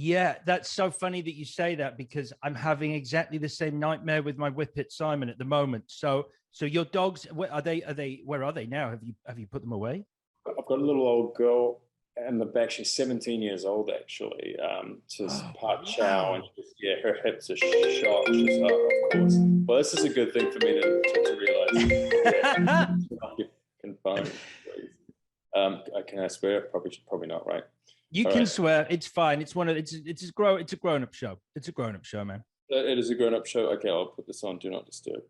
Yeah, that's so funny that you say that because I'm having exactly the same nightmare with my Whippet Simon at the moment. So your dogs, where are they? Where are they now? Have you put them away? I've got a little old girl in the back. She's 17 years old, actually. She's Oh, part chow, and wow. yeah, her hips are shot. She's, of course. Well, this is a good thing for me to realize. Yeah, confirm, please. Can I swear? Probably not, right? You All can right. swear. It's fine. It's a grown up show. It's a grown up show, man. It is a grown-up show. Okay, I'll put this on. Do not disturb.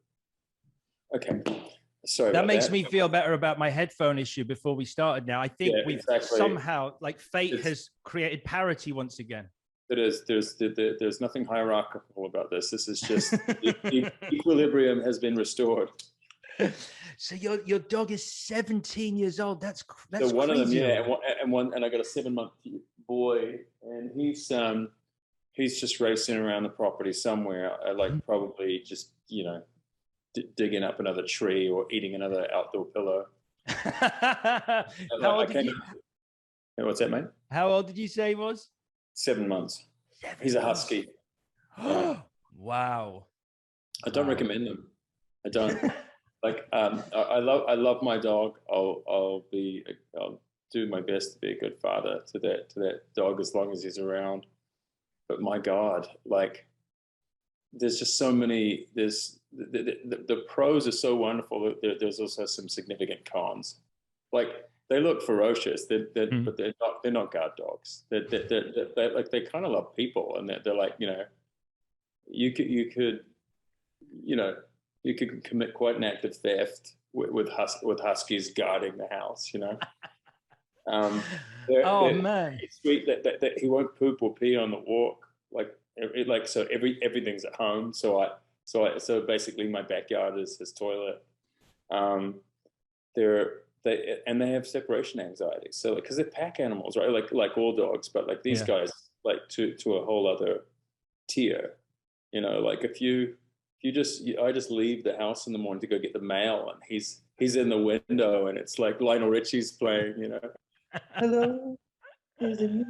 Okay. Sorry That about makes that. me feel better about my headphone issue before we started. Now I think Yeah, we've exactly. somehow, like, fate It's has created parity once again. it is. There's nothing hierarchical about this. This is just equilibrium has been restored. So your dog is 17 years old. So That's one of them, crazy. yeah, and I got a 7 month boy, and he's just racing around the property somewhere, like probably just digging up another tree or eating another outdoor pillow. How I old did came. you? What's that, mate? How old did you say he was? 7 months. He's a 7 months. husky. Yeah. Wow. I don't Wow. recommend them. I don't. Like I love my dog. I'll do my best to be a good father to that dog as long as he's around. But my God, like there's just so many. There's the pros are so wonderful. There's also some significant cons. Like they look ferocious, Mm. but they're not guard dogs. They're like they kind of love people, and they're like you could you know, you could commit quite an act of theft with huskies guarding the house. Um, Oh they're man. sweet that he won't poop or pee on the walk. Like so everything's at home. So basically my backyard is his toilet. Um, they have separation anxiety. So because they're pack animals, right? Like all dogs, but like these Yeah. guys like to a whole other tier. Like I just leave the house in the morning to go get the mail, and he's in the window, and it's like Lionel Richie's playing. Hello, is it me?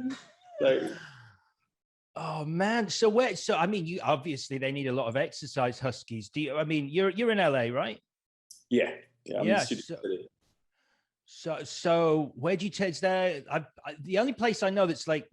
Like, Oh man. So I mean, you obviously they need a lot of exercise, huskies. Do you? I mean, you're in LA, right? yeah, yeah. I'm in Yeah. Studio City. So where do you take there? The only place I know that's like,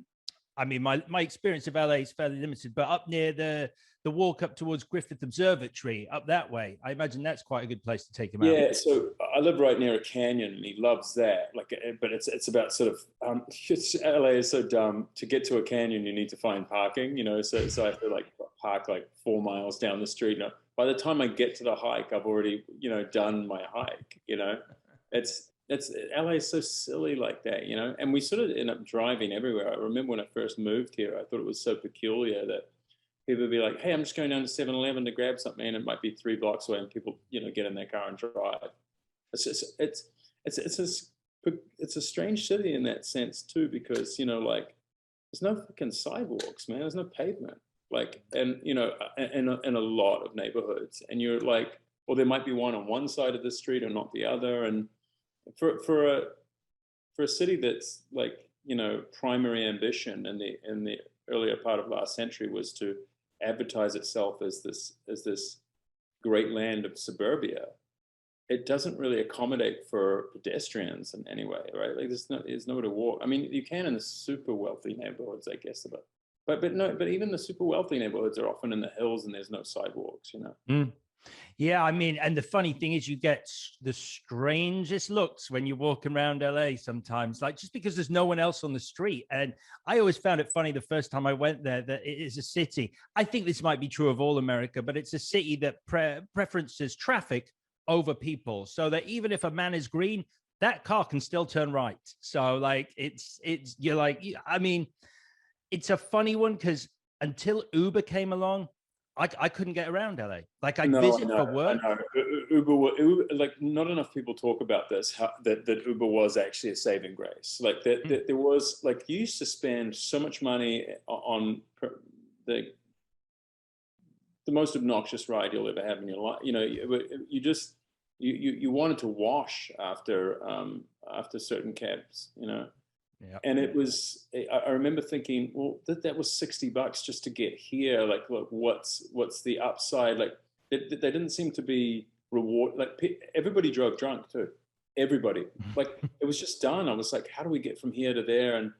I mean, my experience of LA is fairly limited, but up near the walk up towards Griffith Observatory, up that way, I imagine that's quite a good place to take him out. Yeah, so I live right near a canyon, and he loves that. But it's about sort of LA is so dumb. To get to a canyon, you need to find parking. So I have to like park like 4 miles down the street. By the time I get to the hike, I've already done my hike. It's LA is so silly like that. And we sort of end up driving everywhere. I remember when I first moved here, I thought it was so peculiar that people would be like, "Hey, I'm just going down to 7-Eleven to grab something," and it might be 3 blocks away, and people, get in their car and drive. It's just it's a strange city in that sense too, because like there's no fucking sidewalks, man. There's no pavement, like, and in a lot of neighborhoods, and you're like, well, there might be one on one side of the street or not the other, and for a city that's like primary ambition in the earlier part of last century was to advertise itself as this great land of suburbia. It doesn't really accommodate for pedestrians in any way, right? Like there's nowhere to walk. I mean, you can in the super wealthy neighborhoods, I guess, but even the super wealthy neighborhoods are often in the hills, and there's no sidewalks. Mm. Yeah, I mean, and the funny thing is, you get the strangest looks when you walk around LA sometimes, like just because there's no one else on the street. And I always found it funny the first time I went there that it is a city. I think this might be true of all America, but it's a city that preferences traffic over people. So that even if a man is green, that car can still turn right. So like you're like, I mean, it's a funny one because until Uber came along, I couldn't get around LA. Like I'd No, I visit for know, I work. know. Like not enough people talk about this. That Uber was actually a saving grace. Like that there was like you used to spend so much money on the the most obnoxious ride you'll ever have in your life. You just you wanted to wash after certain cabs. Yeah. And it was, I remember thinking, well, that was $60 just to get here. Like, look, what's the upside? Like, they didn't seem to be reward. Like, everybody drove drunk too. Everybody. Like, it was just done. I was like, how do we get from here to there? And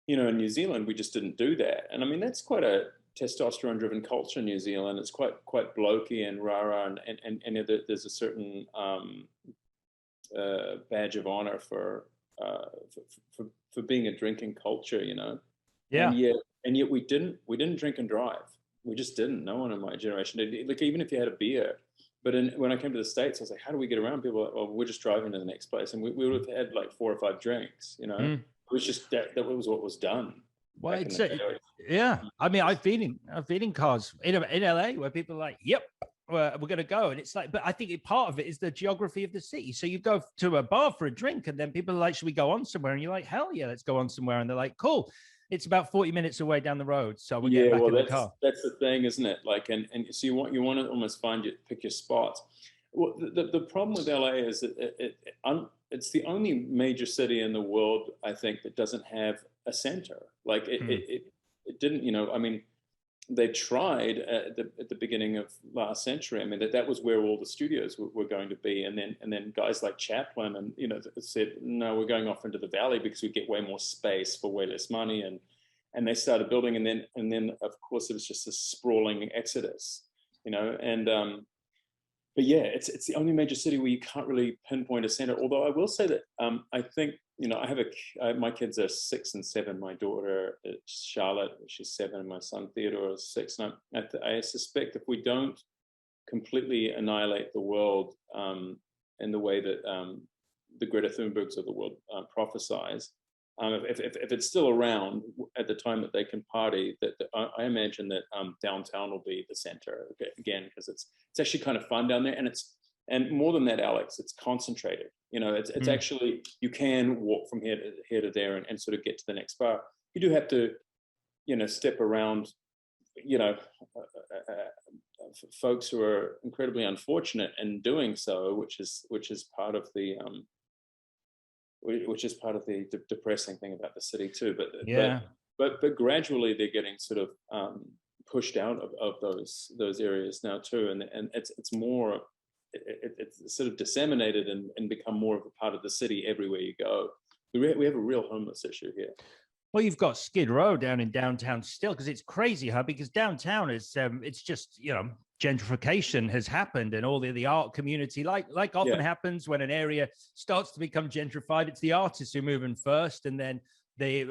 in New Zealand, we just didn't do that. And I mean, that's quite a testosterone-driven culture in New Zealand. It's quite blokey and rah-rah, and there's a certain badge of honor for being a drinking culture, Yeah. And yet we didn't drink and drive. We just didn't. No one in my generation did. Like, even if you had a beer. But when I came to the States, I was like, how do we get around? People were like, well, we're just driving to the next place. And we would have had like 4 or 5 drinks, It was just that was what was done. Well, yeah. I mean, I've been in cars in LA where people are like, yep, we're going to go. And it's like, but I think part of it is the geography of the city. So you go to a bar for a drink and then people are like, should we go on somewhere? And you're like, hell yeah, let's go on somewhere. And they're like, cool. It's about 40 minutes away down the road. So we're getting back in the car. That's the thing, isn't it? Like, and so you want to almost pick your spots. Well, the problem with LA is that it's the only major city in the world, I think, that doesn't have a center. Like it didn't, I mean, they tried at the beginning of last century. I mean, that was where all the studios were going to be, and then guys like Chaplin and said, no, we're going off into the valley because we get way more space for way less money, and they started building, and then of course it was just a sprawling exodus, but yeah, it's the only major city where you can't really pinpoint a center. Although I will say that I think I have my kids are 6 and 7. My daughter Charlotte, she's 7, and my son Theodore is 6. And I suspect if we don't completely annihilate the world in the way that the Greta Thunbergs of the world prophesies, if it's still around at the time that they can party, that I imagine that downtown will be the center again, because it's actually kind of fun down there, and more than that, Alex, it's concentrated. It's actually, you can walk from here to there and sort of get to the next bar. You do have to, step around, folks who are incredibly unfortunate in doing so, which is part of the depressing thing about the city too. But gradually they're getting sort of pushed out of those areas now too, and it's more, it's sort of disseminated and become more of a part of the city everywhere you go. We have a real homeless issue here. Well, you've got Skid Row down in downtown still, because it's crazy, because downtown is it's just, gentrification has happened, and all the art community, like often happens when an area starts to become gentrified, it's the artists who move in first, and then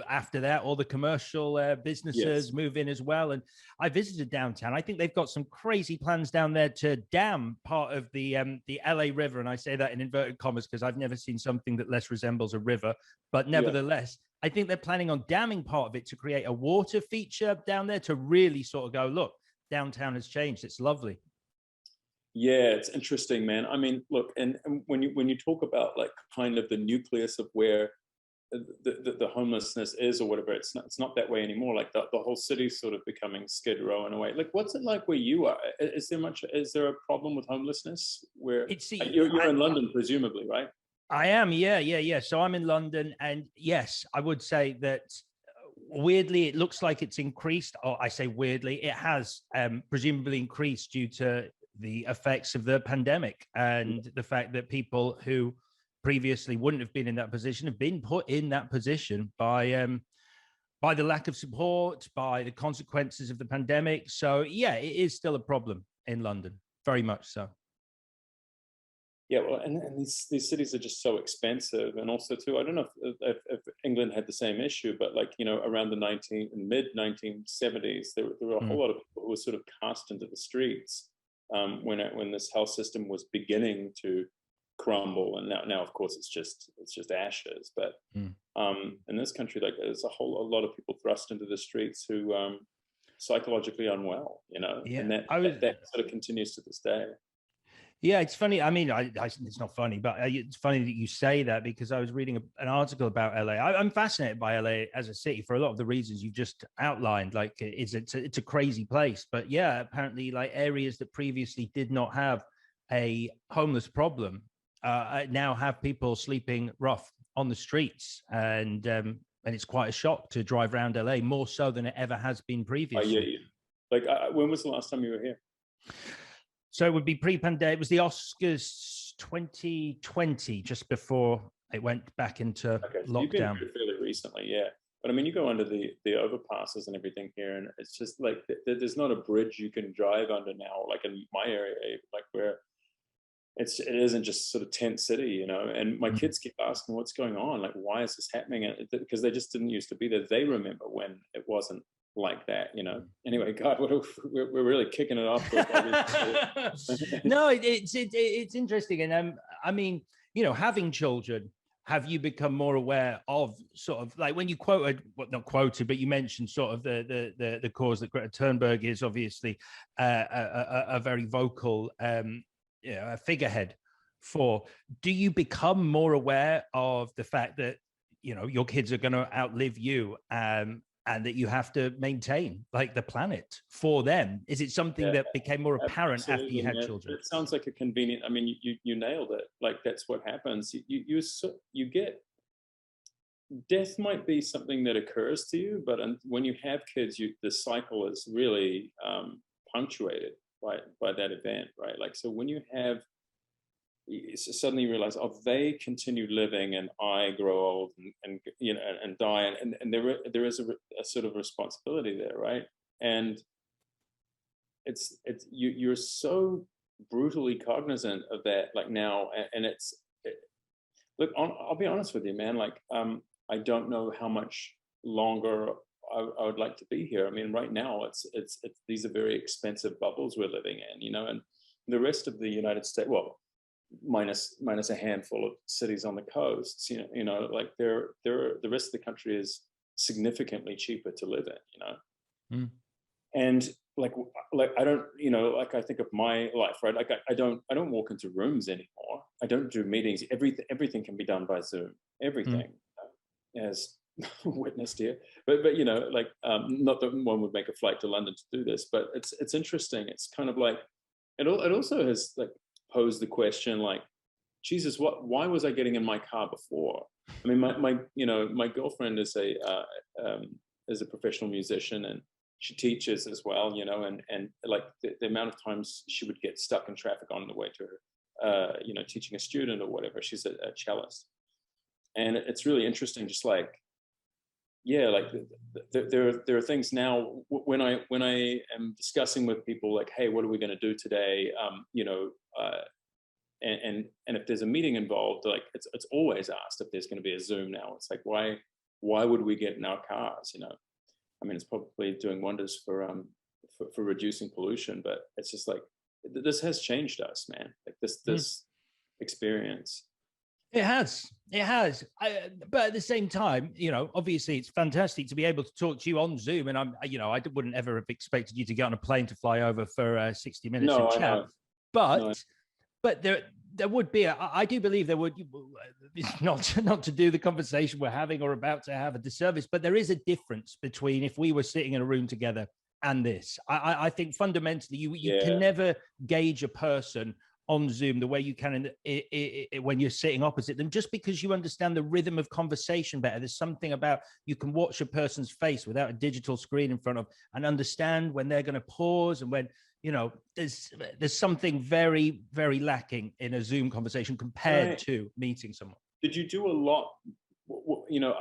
after that, all the commercial businesses move in as well. And I visited downtown. I think they've got some crazy plans down there to dam part of the LA River, and I say that in inverted commas because I've never seen something that less resembles a river, but nevertheless. I think they're planning on damming part of it to create a water feature down there to really sort of go, look, downtown has changed. It's lovely. Yeah, it's interesting, man. I mean, look, and when you talk about like kind of the nucleus of where the homelessness is or whatever, it's not that way anymore. Like the whole city's sort of becoming Skid Row in a way. Like, what's it like where you are? Is there a problem with homelessness where you're in London, presumably, right? I am, yeah. So I'm in London, and yes, I would say that weirdly, it looks like it's increased. Or I say weirdly, it has presumably increased due to the effects of the pandemic and the fact that people who previously wouldn't have been in that position have been put in that position by the lack of support, by the consequences of the pandemic. So yeah, it is still a problem in London, very much so. Yeah, well, and these cities are just so expensive, and also too, I don't know if England had the same issue, but like around the mid 1970s, there were a whole lot of people who were sort of cast into the streets when this health system was beginning to crumble, and now of course it's just ashes. But in this country, like there's a lot of people thrust into the streets who psychologically unwell, and that sort of continues to this day. Yeah, it's funny. I mean, it's not funny, but it's funny that you say that, because I was reading an article about LA. I'm fascinated by LA as a city for a lot of the reasons you've just outlined. Like, it's a crazy place, but yeah, apparently, like areas that previously did not have a homeless problem now have people sleeping rough on the streets, and and it's quite a shock to drive around LA, more so than it ever has been previously. Yeah. Like, when was the last time you were here? So it would be pre-pandemic. It was the Oscars 2020, just before it went back into lockdown. You've been here fairly recently, yeah. But I mean, you go under the overpasses and everything here, and it's just like there's not a bridge you can drive under now, like in my area, like where it isn't just sort of tent city, you know. And my kids keep asking, what's going on? Like, why is this happening? And because they just didn't used to be there. They remember when it wasn't like that, you know. Anyway, God, we're really kicking it off. No, it's interesting, and I mean, you know, having children, have you become more aware of sort of like when you quoted, well, not quoted, but you mentioned sort of the cause that Greta Thunberg is obviously a very vocal you know, a figurehead for. Do you become more aware of the fact that, you know, your kids are going to outlive you, and that you have to maintain like the planet for them? Is it something that became more apparent after you had children? It sounds like a convenient, I mean, you nailed it. Like, that's what happens. You get, death might be something that occurs to you, but when you have kids, the cycle is really punctuated by that event, right? Like, so when you have, suddenly you realize, oh, they continue living and I grow old and you know, and die, and there is a sort of responsibility there, right? And it's you're so brutally cognizant of that, like now, and look, I'll be honest with you, man. Like, I don't know how much longer I would like to be here. I mean, right now it's these are very expensive bubbles we're living in, you know, and the rest of the United States, well, minus a handful of cities on the coasts, you know, like the rest of the country is significantly cheaper to live in, you know. And like I don't, you know, like I think of my life, right? Like I don't walk into rooms anymore. I don't do meetings. Everything can be done by Zoom. Everything, as witnessed here. But you know, like not that one would make a flight to London to do this, but it's interesting. It's kind of like it also has like posed the question, like, Jesus, why was I getting in my car before? I mean, my girlfriend is a professional musician, and she teaches as well, you know, and like the amount of times she would get stuck in traffic on the way to her, you know, teaching a student or whatever. She's a cellist, and it's really interesting. Just like, yeah, like there are things now when I am discussing with people, like, hey, what are we going to do today? You know, and if there's a meeting involved, like it's always asked if there's going to be a Zoom now. It's like, why would we get in our cars? You know, I mean, it's probably doing wonders for reducing pollution, but it's just like this has changed us, man. Like this experience. It has. But at the same time, you know, obviously it's fantastic to be able to talk to you on Zoom. And I wouldn't ever have expected you to get on a plane to fly over for 60 minutes and chat. But there would be, I do believe there would, not to do the conversation we're having or about to have a disservice, but there is a difference between if we were sitting in a room together and this. I think fundamentally you can never gauge a person on Zoom the way you can when you're sitting opposite them, just because you understand the rhythm of conversation better. There's something about you can watch a person's face without a digital screen in front of and understand when they're going to pause, and when, you know, there's something very, very lacking in a Zoom conversation compared to meeting someone. Did you do a lot? You know,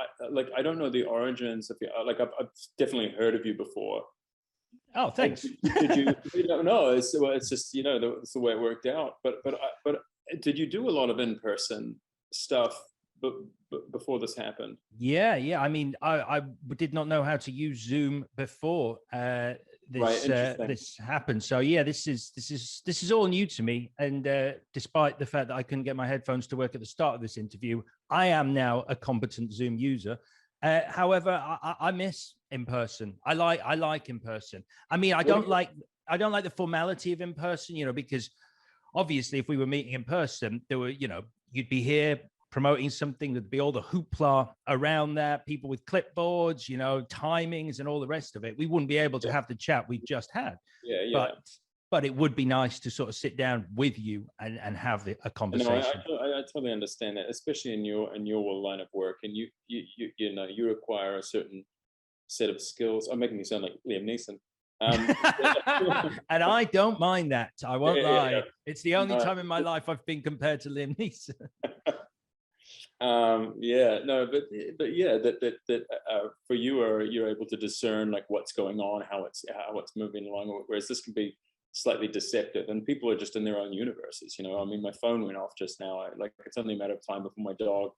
I don't know the origins of like I've definitely heard of you before. Oh, thanks. Did you no, it's just, you know, it's the way it worked out. But did you do a lot of in-person stuff before this happened? Yeah. I mean, I did not know how to use Zoom before this happened. So yeah, this is all new to me. And despite the fact that I couldn't get my headphones to work at the start of this interview, I am now a competent Zoom user. However, I miss in person. I like in person. I mean, I don't like the formality of in person, you know, because obviously if we were meeting in person, there were, you know, you'd be here promoting something, there'd be all the hoopla around that, people with clipboards, you know, timings and all the rest of it. We wouldn't be able to have the chat we just had. But it would be nice to sort of sit down with you and have a conversation. No, I totally understand that, especially in your line of work, and you know you require a certain set of skills. I'm making me sound like Liam Neeson. And I don't mind that. I won't lie. Yeah. It's the only time in my life I've been compared to Liam Neeson. Yeah, no, but yeah, that for you, you're able to discern like what's going on, how it's moving along, whereas this can be slightly deceptive, and people are just in their own universes. You know, I mean, my phone went off just now. It's only a matter of time before my dog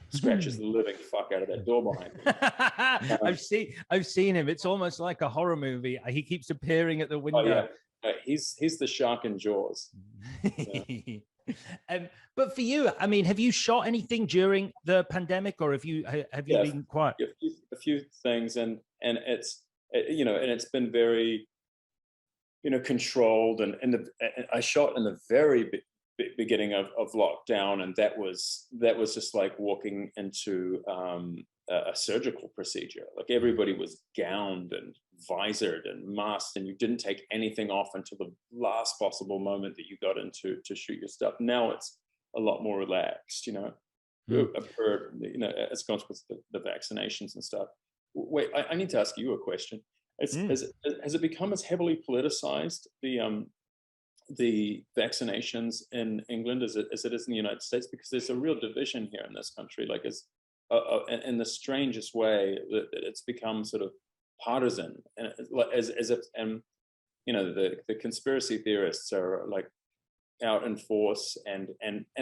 scratches the living fuck out of that door behind me. I've seen him. It's almost like a horror movie. He keeps appearing at the window. Oh yeah, he's the shark in Jaws. Yeah. But for you, I mean, have you shot anything during the pandemic, or have you been quiet? A few things, and it's and it's been very controlled, and I shot in the very beginning of lockdown, and that was just like walking into a surgical procedure. Like everybody was gowned and visored and masked, and you didn't take anything off until the last possible moment that you got into to shoot your stuff. Now it's a lot more relaxed, as a consequence of the vaccinations and stuff. Wait, I need to ask you a question. Has it become as heavily politicized, the vaccinations in England as it is in the United States? Because there's a real division here in this country, like in the strangest way that it's become sort of partisan, and as if the conspiracy theorists are like out in force, and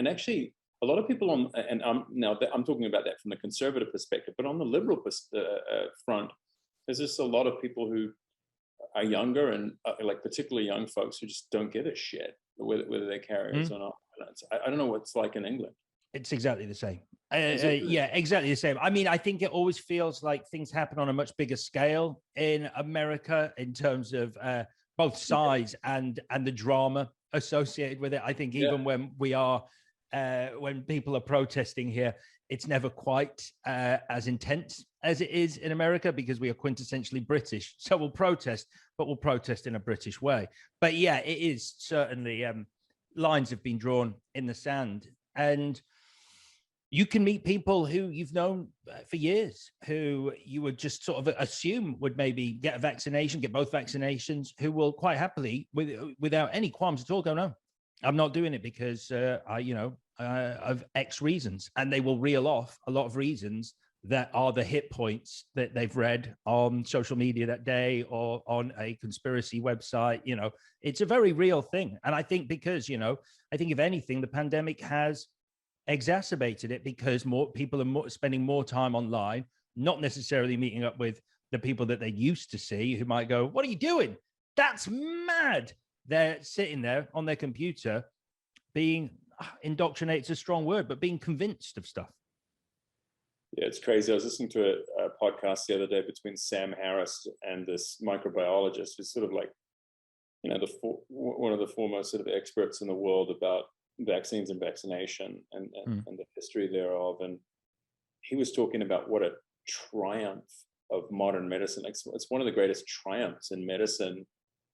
actually a lot of people now I'm talking about that from the conservative perspective, but on the liberal front, there's just a lot of people who are younger and like particularly young folks who just don't give a shit whether they're carriers or not. I don't know what it's like in England. It's exactly the same. Yeah, exactly the same. I mean, I think it always feels like things happen on a much bigger scale in America in terms of both size and the drama associated with it. I think even when when people are protesting here, it's never quite as intense as it is in America, because we are quintessentially British. So we'll protest, but we'll protest in a British way. But yeah, it is certainly lines have been drawn in the sand. And you can meet people who you've known for years, who you would just sort of assume would maybe get a vaccination, get both vaccinations, who will quite happily, without any qualms at all, go, no, I'm not doing it because of X reasons. And they will reel off a lot of reasons that are the hit points that they've read on social media that day or on a conspiracy website. It's a very real thing. And I think because, I think if anything, the pandemic has exacerbated it, because more people are spending more time online, not necessarily meeting up with the people that they used to see, who might go, what are you doing? That's mad. They're sitting there on their computer being indoctrinated, is a strong word, but being convinced of stuff. Yeah, it's crazy. I was listening to a podcast the other day between Sam Harris and this microbiologist who's sort of like, one of the foremost sort of experts in the world about vaccines and vaccination and the history thereof. And he was talking about what a triumph of modern medicine. It's one of the greatest triumphs in medicine,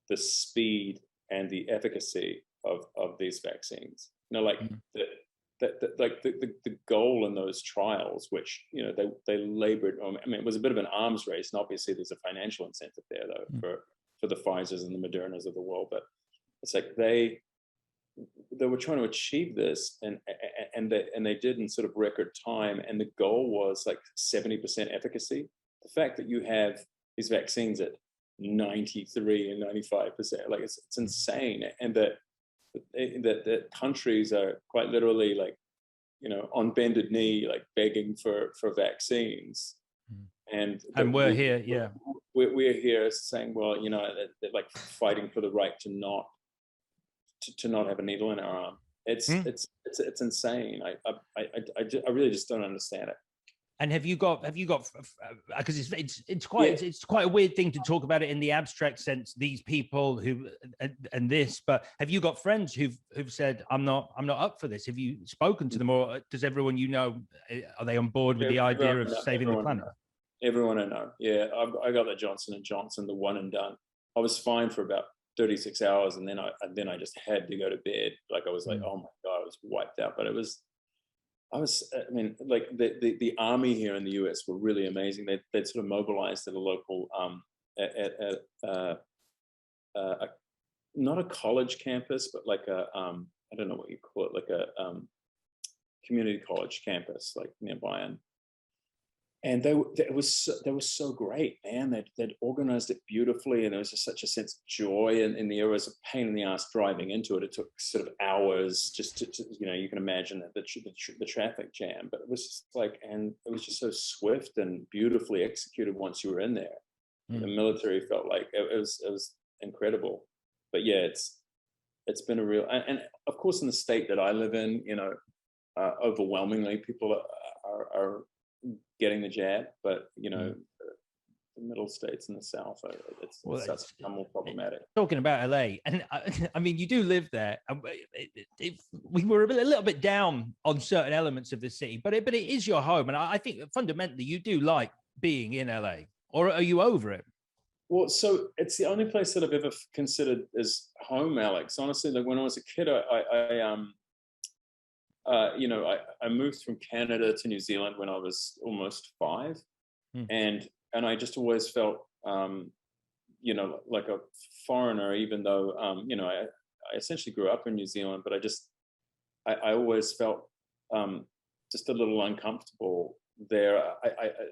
the speed and the efficacy of these vaccines. The goal in those trials, which they labored. I mean, it was a bit of an arms race, and obviously there's a financial incentive there though for the Pfizers and the Modernas of the world. But it's like they were trying to achieve this, and they did in sort of record time. And the goal was like 70% efficacy. The fact that you have these vaccines at 93 and 95%, like it's insane, and that countries are quite literally like, on bended knee, like begging for vaccines. And we're here, we're here saying, well, they're like fighting for the right to not have a needle in our arm. It's insane. I really just don't understand it. And have you got because it's quite a weird thing to talk about it in the abstract sense, these people who and this, but have you got friends who've said, I'm not up for this? Have you spoken to them, or does everyone are they on board with the idea of saving the planet? Everyone I know. Yeah, I got the Johnson & Johnson, the one and done. I was fine for about 36 hours, and then I just had to go to bed. Like I was like, oh my God, I was wiped out. But it was I mean, like the army here in the US were really amazing. They'd sort of mobilized at a local, at a, not a college campus, but like I don't know what you call it, like a community college campus, like nearby. And they were so great, man. They'd organized it beautifully, and there was just such a sense of joy. And the, it was a pain in the ass driving into it. It took sort of hours just to you know, you can imagine that the traffic jam, but it was just like, and it was just so swift and beautifully executed once you were in there. The military felt like it was incredible. But yeah, it's been a real, and of course in the state that I live in, you know, overwhelmingly people are getting the jab, but you know, the middle states in the south, it's become more problematic. Talking about LA, and I mean, you do live there. We were a little bit down on certain elements of the city, but it is your home, and I think fundamentally you do like being in LA, or are you over it? Well, so it's the only place that I've ever considered as home, Alex. Honestly, like when I was a kid, you know, I moved from Canada to New Zealand when I was almost 5, and I just always felt, you know, like a foreigner, even though, you know, I essentially grew up in New Zealand, but I always felt just a little uncomfortable there.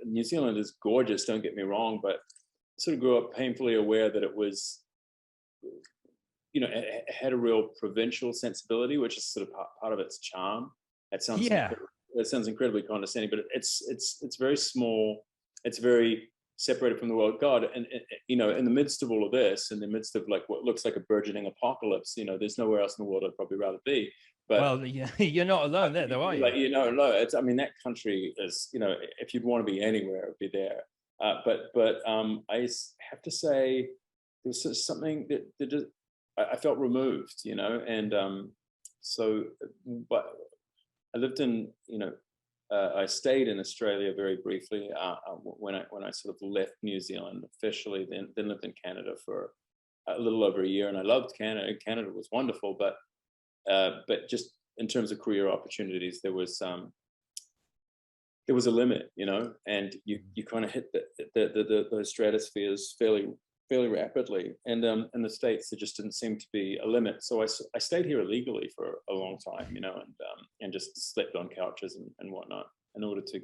New Zealand is gorgeous, don't get me wrong, but I sort of grew up painfully aware that it was, you know, it had a real provincial sensibility, which is sort of part of its charm. That sounds incredibly condescending, but it's very small. It's very separated from the world. God, and you know, in the midst of all of this, in the midst of like what looks like a burgeoning apocalypse, you know, there's nowhere else in the world I'd probably rather be. But well, you're not alone there, though, are you? Like, you know, no, it's, I mean, that country is, you know, if you'd want to be anywhere, it'd be there. But I have to say, there was something that just, I felt removed, you know, and so, but I lived in, you know, I stayed in Australia very briefly when I sort of left New Zealand officially, then lived in Canada for a little over a year, and I loved Canada. Canada was wonderful, but just in terms of career opportunities, there was a limit, you know, and you kind of hit the stratospheres fairly rapidly, and in the States there just didn't seem to be a limit. So I stayed here illegally for a long time, you know, and just slept on couches and whatnot in order to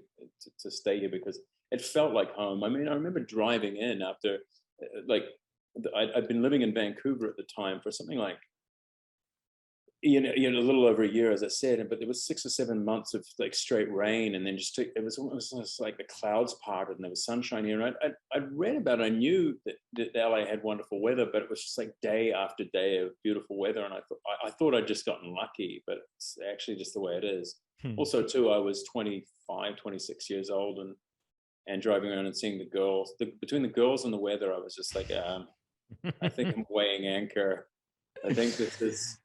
stay here, because it felt like home. I mean, I remember driving in after, like, I'd been living in Vancouver at the time for something like, you know, a little over a year, as I said, but there was 6 or 7 months of like straight rain, and then just it was almost like the clouds parted and there was sunshine here. And I'd read about it. I knew that LA had wonderful weather, but it was just like day after day of beautiful weather. And I thought I'd just gotten lucky, but it's actually just the way it is. Also, too, I was 25, 26 years old, and driving around and seeing the girls. Between the girls and the weather, I was just like, I think I'm weighing anchor. I think this is.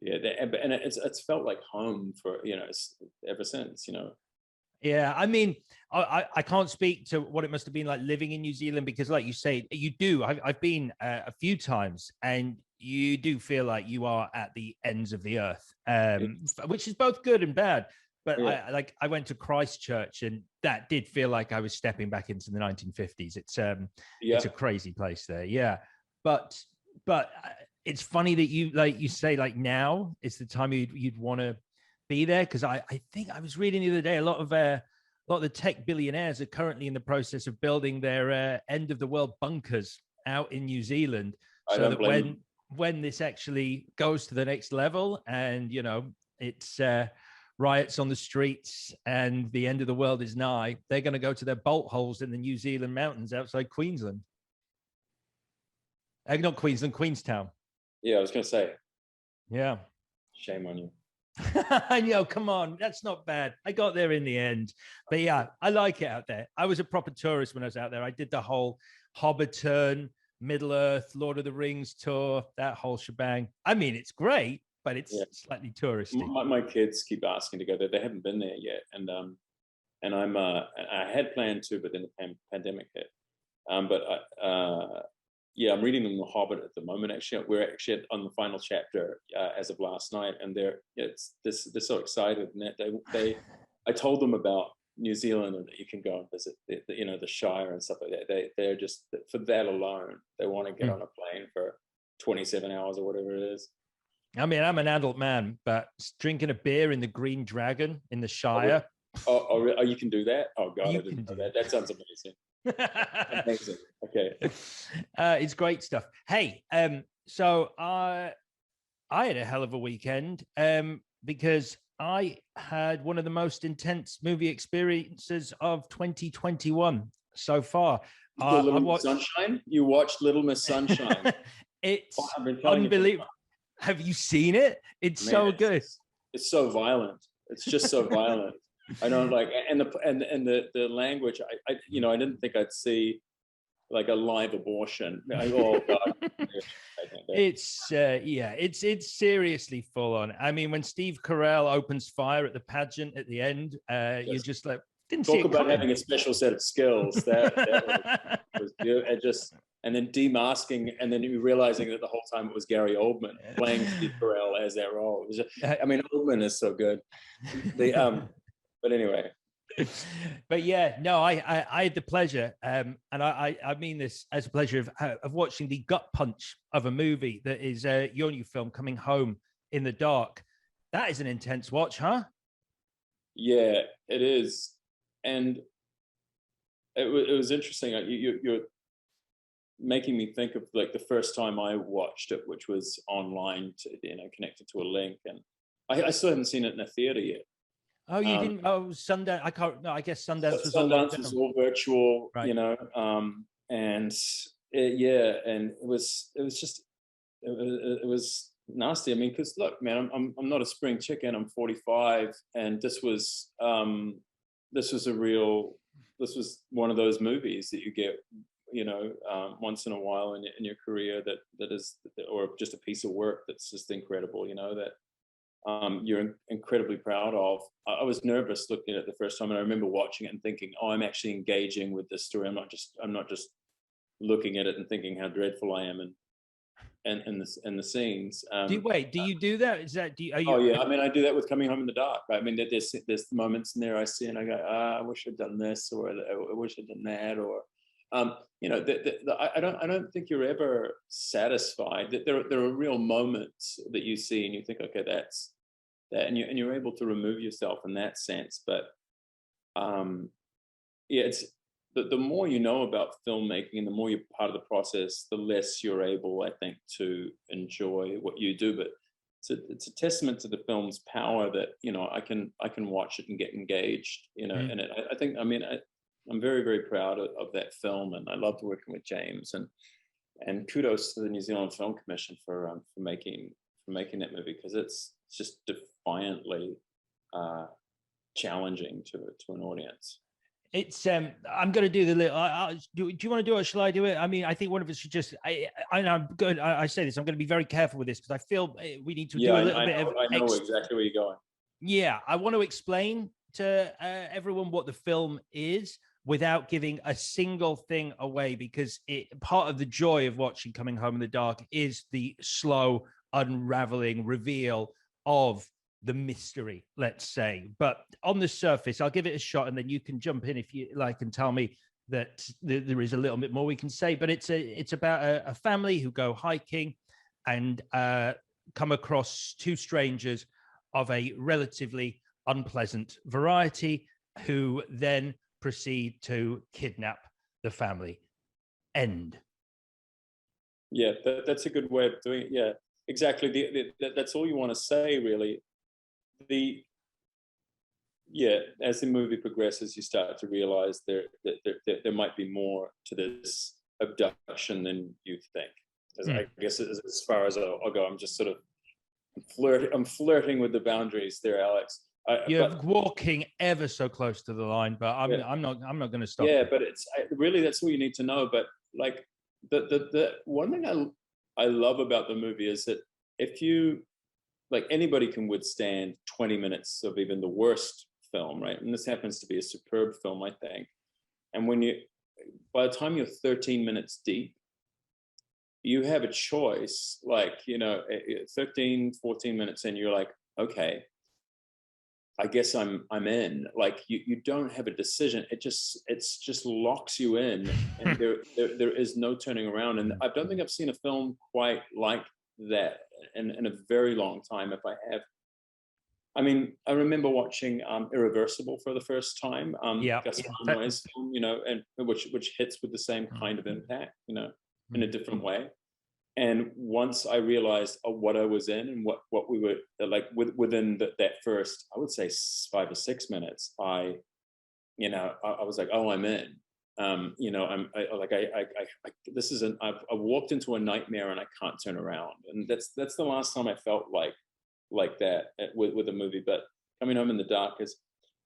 Yeah, and it's felt like home for, you know, ever since, you know. Yeah, I mean, I can't speak to what it must have been like living in New Zealand, because, like you say, you do. I've been a few times, and you do feel like you are at the ends of the earth, which is both good and bad. But yeah. I went to Christchurch, and that did feel like I was stepping back into the 1950s. It's a crazy place there. Yeah, but it's funny that you say like now is the time you'd want to be there, because I think I was reading the other day a lot of the tech billionaires are currently in the process of building their end of the world bunkers out in New Zealand, so that when this actually goes to the next level, and you know, it's riots on the streets and the end of the world is nigh, they're going to go to their bolt holes in the New Zealand mountains outside Queensland. Not Queensland, Queenstown. Yeah, I was going to say. Yeah. Shame on you. I know, come on, that's not bad. I got there in the end. But yeah, I like it out there. I was a proper tourist when I was out there. I did the whole Hobbiton, Middle Earth, Lord of the Rings tour, that whole shebang. I mean, it's great, but it's slightly touristy. My kids keep asking to go there. They haven't been there yet. And I had planned to, but then the pandemic hit. Yeah, I'm reading them The Hobbit at the moment. Actually, we're actually on the final chapter as of last night, and they're so excited. And I told them about New Zealand and that you can go and visit the Shire and stuff like that. They're just, for that alone, they want to get on a plane for 27 hours or whatever it is. I mean, I'm an adult man, but drinking a beer in the Green Dragon in the Shire. Oh, you can do that? Oh God, You I didn't can know do that. That sounds amazing. Amazing. Okay. It's great stuff. Hey, so I had a hell of a weekend because I had one of the most intense movie experiences of 2021 so far. Little Miss Sunshine? You watched Little Miss Sunshine? It's unbelievable. Have you seen it? It's so good. It's so violent. It's just so violent. I don't like, and the language. I didn't think I'd see like a live abortion. Oh God. It's seriously full on. I mean, when Steve Carell opens fire at the pageant at the end, you're just like, didn't talk see it about coming. having a special set of skills. That was good. And then demasking, and then you realizing that the whole time it was Gary Oldman playing Steve Carell as that role. I mean, Oldman is so good. But anyway. But yeah, no, I had the pleasure, and I mean this as a pleasure of watching the gut punch of a movie that is your new film, Coming Home in the Dark. That is an intense watch, huh? Yeah, it is, and it was interesting. You're making me think of like the first time I watched it, which was online, connected to a link, and I still haven't seen it in a theater yet. Oh, you didn't? Oh, Sundance. I can't. No, I guess Sundance was all virtual, right. And it was nasty. I mean, because look, man, I'm not a spring chicken. I'm 45, and this was one of those movies that you get, once in a while in your career that is, or just a piece of work that's just incredible. That. You're incredibly proud of. I was nervous looking at it the first time, and I remember watching it and thinking, "Oh, I'm actually engaging with this story. I'm not just looking at it and thinking how dreadful I am and the scenes." Do you do that? Is that? Oh yeah, I mean, I do that with Coming Home in the Dark. Right? I mean, there's moments in there I see and I go, I wish I'd done this, or I wish I'd done that, or I don't think you're ever satisfied. That there are real moments that you see and you think, okay, that's that, and you're able to remove yourself in that sense. But it's the more you know about filmmaking and the more you're part of the process, the less you're able, I think, to enjoy what you do. But it's a testament to the film's power that I can watch it and get engaged. And I think, I mean, I'm very, very proud of that film, and I loved working with James, and kudos to the New Zealand Film Commission for making that movie, because it's just defiantly challenging to an audience. It's I'm going to do the little. Do you want to do it? Or shall I do it? I mean, I think one of us should just. I'm good. I say this. I'm going to be very careful with this because I feel we need to do a little bit of. I know exactly where you're going. Yeah, I want to explain to everyone what the film is without giving a single thing away, because part of the joy of watching Coming Home in the Dark is the slow unraveling reveal of the mystery, let's say. But on the surface, I'll give it a shot, and then you can jump in if you like and tell me that there is a little bit more we can say. But it's about a family who go hiking and come across two strangers of a relatively unpleasant variety who then proceed to kidnap the family. End. Yeah, that's a good way of doing it. Yeah, exactly. That's all you want to say, really. As the movie progresses, you start to realize there might be more to this abduction than you think. I guess as far as I'll go, I'm just sort of flirting with the boundaries there, Alex. You're walking ever so close to the line, but I'm not going to stop. Yeah, but it's really, that's all you need to know. But like the one thing I love about the movie is that if you, like, anybody can withstand 20 minutes of even the worst film, right? And this happens to be a superb film, I think. And by the time you're 13 minutes deep, you have a choice, 13, 14 minutes in, you're like, okay, I guess I'm in. Like you don't have a decision. It's just locks you in, and there is no turning around. And I don't think I've seen a film quite like that in a very long time. If I have, I mean, I remember watching Irreversible for the first time. Yeah, Gus Van Noy's film, you know, and which hits with the same kind of impact, you know, in a different way. And once I realized what I was in and what we were like within that first, I would say 5 or 6 minutes, I was like, oh, I'm in. You know, this is I walked into a nightmare and I can't turn around. And that's the last time I felt like that with a movie. But Coming Home in the Dark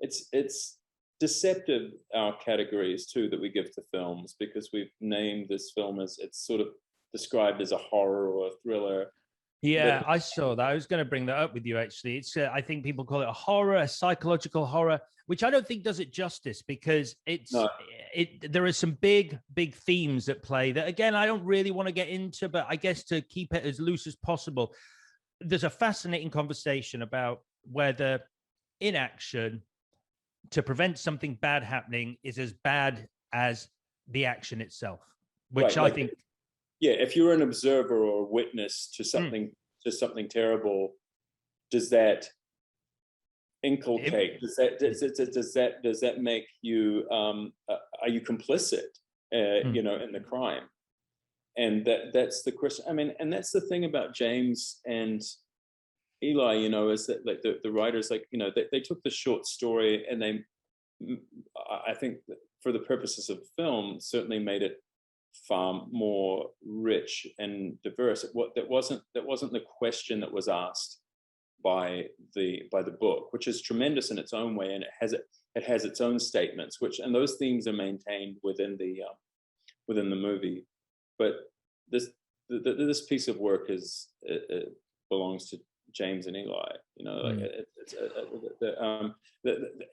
it's deceptive, our categories too that we give to films, because we've named this film as, it's sort of described as a horror or a thriller. Yeah, I saw that. I was going to bring that up with you, actually. It's, I think people call it a horror, a psychological horror, which I don't think does it justice, because there are some big themes at play that, again, I don't really want to get into, but I guess to keep it as loose as possible, there's a fascinating conversation about whether inaction to prevent something bad happening is as bad as the action itself, which I think... Yeah, if you're an observer or a witness to something terrible, does that inculcate? Does that make you? Are you complicit? You know, in the crime? And that's the question. I mean, and that's the thing about James and Eli. You know, is that like the writers, like, you know, they took the short story and they, I think, for the purposes of film, certainly made it far more rich and diverse. That wasn't the question that was asked by the book, which is tremendous in its own way, and it has its own statements, and those themes are maintained within the movie. But this piece of work belongs to James and Eli. You know, like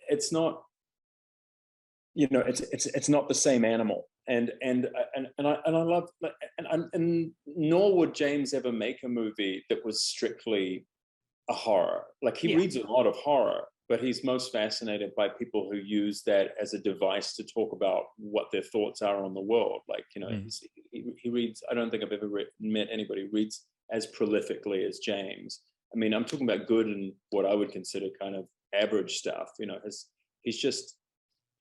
it's not. You know, it's not the same animal. And I love, and nor would James ever make a movie that was strictly a horror. Like, he reads a lot of horror, but he's most fascinated by people who use that as a device to talk about what their thoughts are on the world. Like, you know, he reads. I don't think I've ever met anybody who reads as prolifically as James. I mean, I'm talking about good and what I would consider kind of average stuff. You know,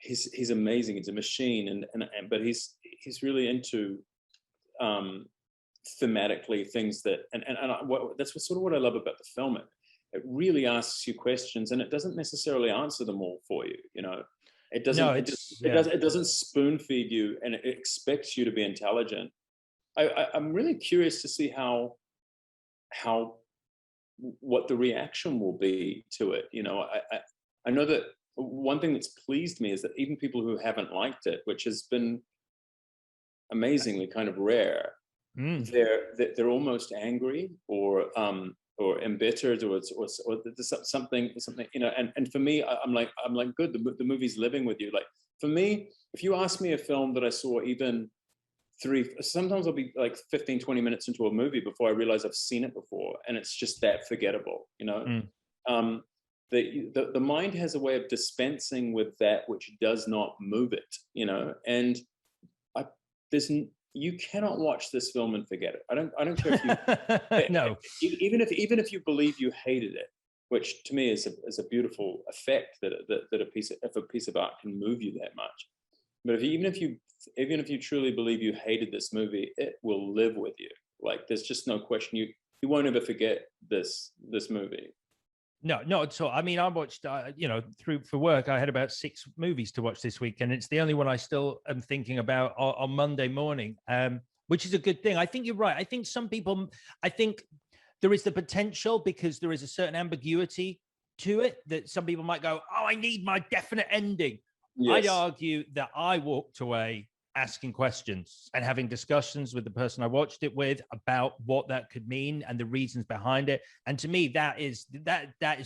he's amazing. He's a machine, but he's really into thematically things that, that's sort of what I love about the film. It really asks you questions, and it doesn't necessarily answer them all for you. You know, it doesn't. No, it doesn't spoon feed you, and it expects you to be intelligent. I'm really curious to see how what the reaction will be to it. You know, I know that one thing that's pleased me is that even people who haven't liked it, which has been amazingly kind of rare, they're almost angry or embittered or something, you know. And for me, I'm like, good. The movie's living with you. Like, for me, if you ask me a film that I saw even sometimes I'll be like 15, 20 minutes into a movie before I realize I've seen it before, and it's just that forgettable, you know. The mind has a way of dispensing with that which does not move it, you know. And you cannot watch this film and forget it. I don't care if you no, even if you believe you hated it, which to me is a beautiful effect that a piece of art can move you that much. But even if you truly believe you hated this movie, it will live with you. Like, there's just no question. You won't ever forget this movie. No, not at all. I mean, I watched, you know, for work, I had about 6 movies to watch this week, and it's the only one I still am thinking about on Monday morning, which is a good thing. I think you're right. I think there is the potential, because there is a certain ambiguity to it, that some people might go, oh, I need my definite ending. Yes. I'd argue that I walked away asking questions and having discussions with the person I watched it with about what that could mean and the reasons behind it. And to me, that is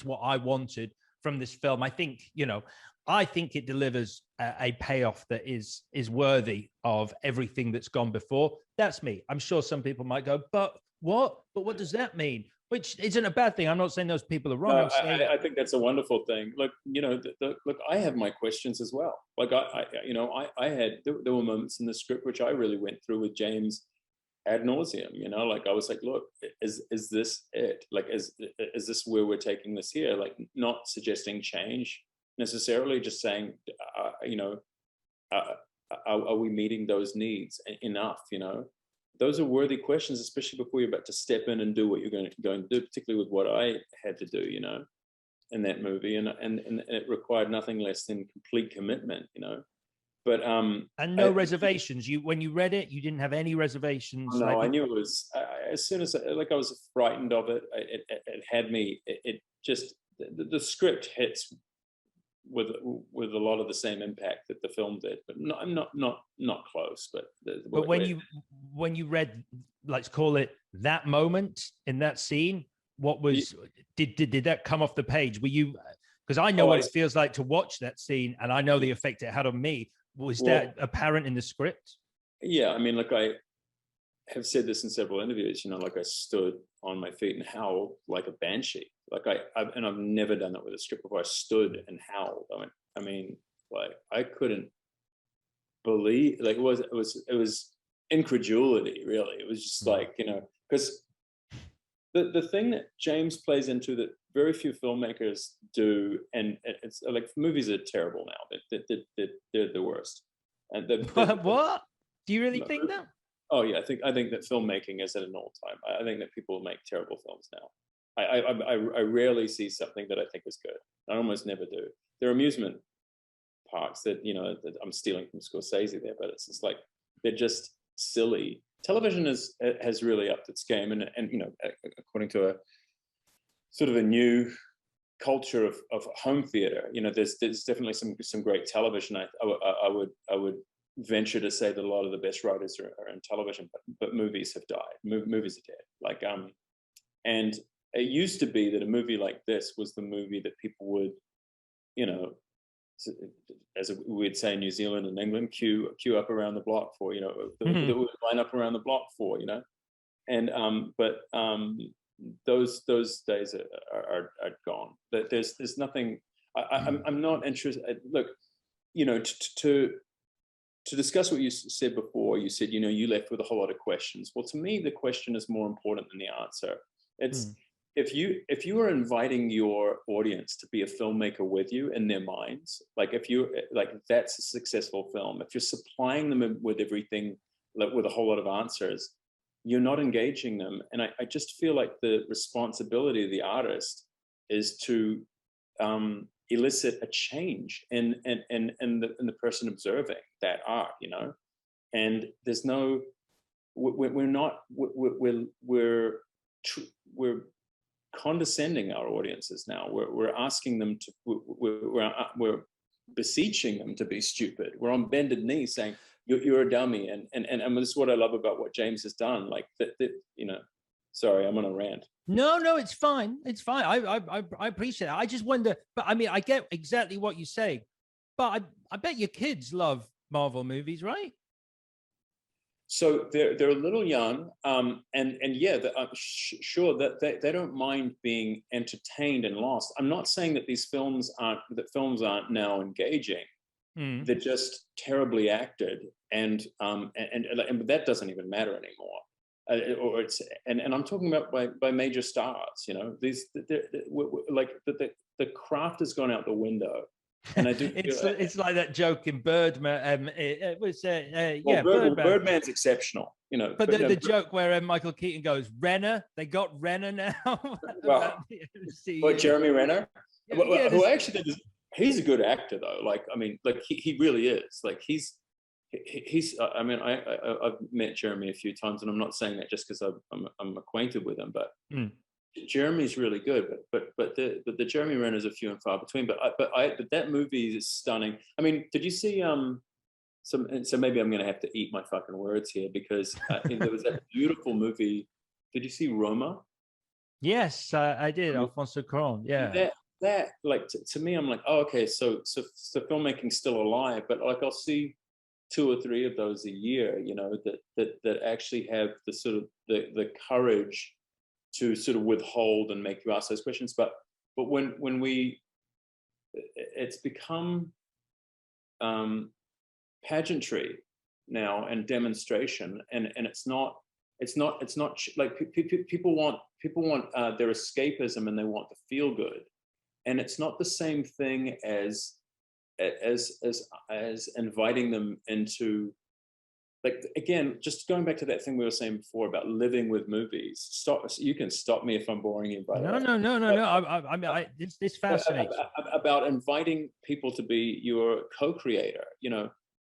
what I wanted from this film. I think, you know, it delivers a payoff that is worthy of everything that's gone before. That's me. I'm sure some people might go, but what does that mean? which isn't a bad thing. I'm not saying those people are wrong. No, I'm saying, I think that's a wonderful thing. Look, look, I have my questions as well. Like I had there were moments in the script which I really went through with James ad nauseum. Like I was like, look, is this it? Like, is this where we're taking this here? Like, not suggesting change necessarily, just saying, are we meeting those needs enough? Those are worthy questions, especially before you're about to step in and do what you're going to do, particularly with what I had to do, in that movie. And it required nothing less than complete commitment, But and no reservations. When you read it, you didn't have any reservations. No, I knew it was, as soon as I was frightened of it. It had me. It just the script hits with a lot of the same impact that the film did, but I'm not close. But when you read, let's call it, that moment in that scene, what was did that come off the page? Were you, because I know what it feels like to watch that scene, and I know the effect it had on me. Was that apparent in the script? Yeah, I mean, like, I have said this in several interviews. Like, I stood on my feet and howled like a banshee. Like I've never done that with a script before. I stood and howled. I mean, like, I couldn't believe. Like, it was incredulity, really. It was just like, because the thing that James plays into that very few filmmakers do, and it's like, movies are terrible now. They're the worst. And what? Do you really think that? Oh yeah, I think that filmmaking is at an all-time. I think that people make terrible films now. I rarely see something that I think is good. I almost never do. There are amusement parks that that I'm stealing from Scorsese there, but it's just like, they're just silly. Television has really upped its game, and according to a sort of a new culture of home theater, there's definitely some great television. I would venture to say that a lot of the best writers are in television, but movies have died. Movies are dead. Like, and it used to be that a movie like this was the movie that people would, as we'd say in New Zealand and England, queue up around the block for, that would line up around the block for, and but those days are gone. There's nothing. I'm not interested. Look, to discuss what you said before, you said, you left with a whole lot of questions. Well, to me, the question is more important than the answer. It's if you are inviting your audience to be a filmmaker with you in their minds, like, that's a successful film. If you're supplying them with everything, like, with a whole lot of answers, you're not engaging them. And I just feel like the responsibility of the artist is to elicit a change in the person observing that art, and there's no, we're condescending our audiences now. We're asking them to, we're beseeching them to be stupid. We're on bended knee saying, you're a dummy. And this is what I love about what James has done. Like, that sorry, I'm on a rant. No, it's fine. It's fine. I appreciate it. I just wonder, but I mean, I get exactly what you say, but I bet your kids love Marvel movies, right? So they're a little young, and yeah, sure that they don't mind being entertained and lost. I'm not saying that films aren't now engaging. They're just terribly acted, and that doesn't even matter anymore. Or it's and I'm talking about by major stars. These like the craft has gone out the window. And I do. It's like that joke in Birdman. It was Birdman's exceptional, But the joke where Michael Keaton goes, Renner, they got Renner now. What, Jeremy Renner? Who actually did. He's a good actor though. Like, I mean, like, he really is. Like, he's. I mean, I've met Jeremy a few times, and I'm not saying that just because I'm acquainted with him, but. Jeremy's really good, but the Jeremy Renners are few and far between. But that movie is stunning. I mean, did you see so maybe I'm going to have to eat my fucking words here, because there was that beautiful movie. Did you see Roma? Yes, I did. Alfonso Cuarón. Yeah. That like to me, I'm like, oh, okay, so filmmaking's still alive, but like, I'll see 2 or 3 of those a year, that actually have the sort of the courage sort of withhold and make you ask those questions. But when it's become pageantry now and demonstration, and it's not like people want their escapism, and they want to feel good, and it's not the same thing as inviting them into, like, again, just going back to that thing we were saying before about living with movies. You can stop me if I'm boring you, by the way. No. I mean, this fascinates about inviting people to be your co-creator.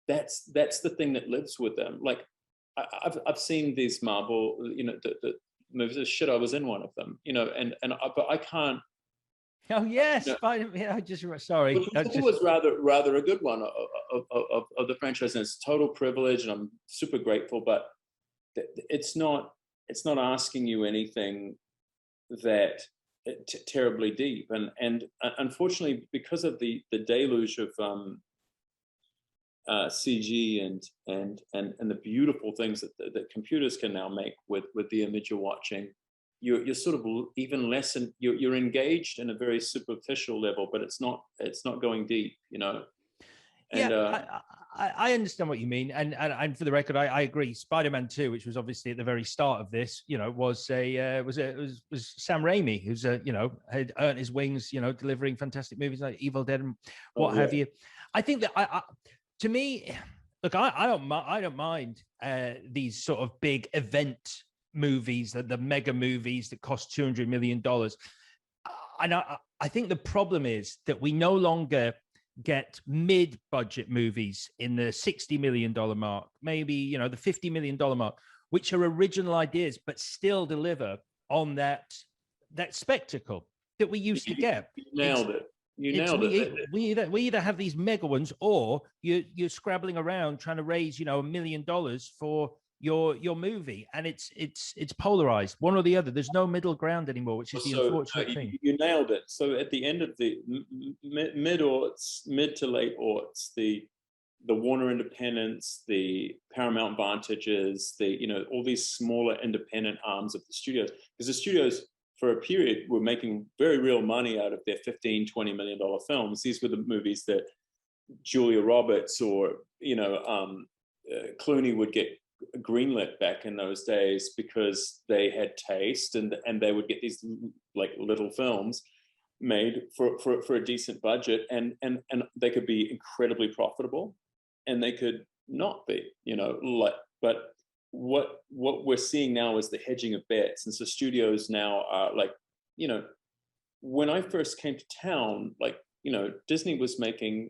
That's the thing that lives with them. Like, I've seen these Marvel, the movies. Shit, I was in one of them. But I can't. Oh yes, I just sorry. It was rather a good one of the franchise, and it's total privilege, and I'm super grateful. But it's not asking you anything that terribly deep, and unfortunately, because of the deluge of CG and the beautiful things that computers can now make with the image you're watching. You're sort of even less, and you're engaged in a very superficial level, but it's not going deep, And, I understand what you mean, and for the record, I agree. Spider-Man 2, which was obviously at the very start of this, was Sam Raimi, who's had earned his wings, delivering fantastic movies like Evil Dead and what have you. I think that to me, look, I don't mind these sort of big event movies, the mega movies that cost $200 million. And I think the problem is that we no longer get mid-budget movies in the $60 million mark, maybe, the $50 million mark, which are original ideas, but still deliver on that spectacle that we used to get. You nailed it. You nailed it. We either have these mega ones, or you're scrabbling around trying to raise, $1 million for your movie, and it's polarized, one or the other. There's no middle ground anymore, which is the unfortunate thing. You nailed it. So at the end of the mid to late aughts, the Warner independents, the Paramount Vantages, all these smaller independent arms of the studios, because the studios for a period were making very real money out of their $15-20 million films. These were the movies that Julia Roberts or Clooney would get greenlit back in those days, because they had taste, and they would get these like little films made for a decent budget, and they could be incredibly profitable, and they could not be, but what we're seeing now is the hedging of bets. And so studios now are like, when I first came to town, like, Disney was making,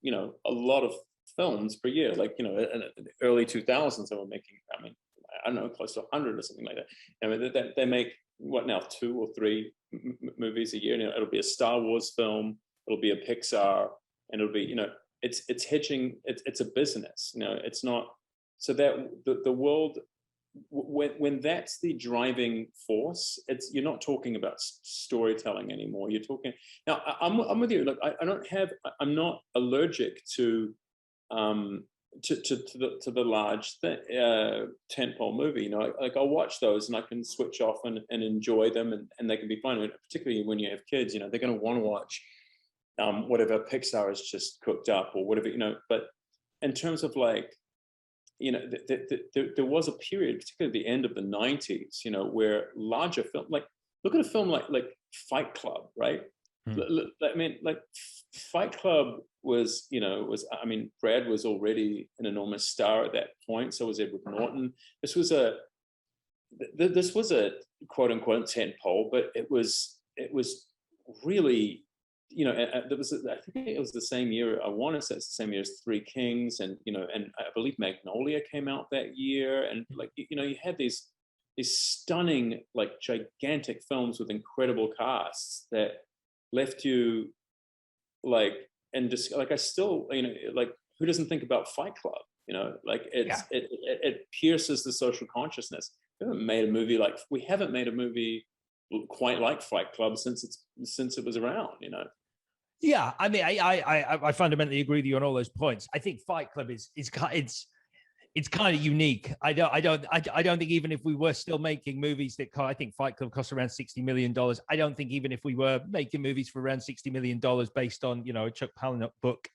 a lot of films per year, like, in the early 2000s, they were making, I don't know, close to 100 or something like that. They make what now, 2 or 3 movies a year. It'll be a Star Wars film, it'll be a Pixar, and it'll be, it's hedging. It's a business. It's not. So that the world, when that's the driving force, you're not talking about storytelling anymore. You're talking now. I'm with you. Look, I'm not allergic to the large tentpole movie. Like I'll watch those and I can switch off and enjoy them, and they can be fun. Particularly when you have kids, they're going to want to watch whatever Pixar has just cooked up or whatever, But in terms of like, there was a period, particularly at the end of the 90s, where larger film, like look at a film like Fight Club, right? I mean, like Fight Club was, Brad was already an enormous star at that point. So was Edward Norton. This was a quote unquote tentpole, but it was really, there was, I think it was the same year. I want to say it's the same year as Three Kings, and and I believe Magnolia came out that year, and like you had these stunning, like gigantic films with incredible casts that left you like, and just like I still, like who doesn't think about Fight Club? Like it pierces the social consciousness. We haven't made a movie quite like Fight Club since it was around. Yeah, I mean, I fundamentally agree with you on all those points. I think Fight Club is it's kind of unique. I don't think even if we were still making movies that I think Fight Club costs around $60 million. I don't think even if we were making movies for around $60 million based on, a Chuck Palahniuk book.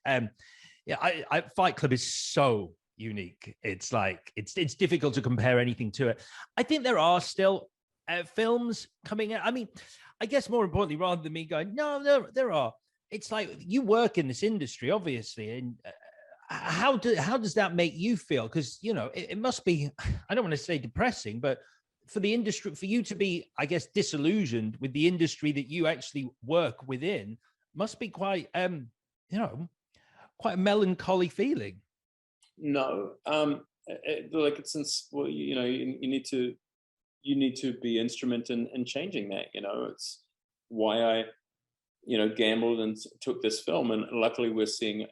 Yeah, Fight Club is so unique. It's like, it's difficult to compare anything to it. I think there are still films coming out. I mean, I guess more importantly, rather than me going, no, there are. It's like, you work in this industry, obviously, and how does that make you feel? Because it must be, I don't want to say depressing, but for the industry, for you to be, I guess, disillusioned with the industry that you actually work within, must be quite quite a melancholy feeling. No, like it's, well, you need to be instrument in changing that. It's why I gambled and took this film, and luckily we're seeing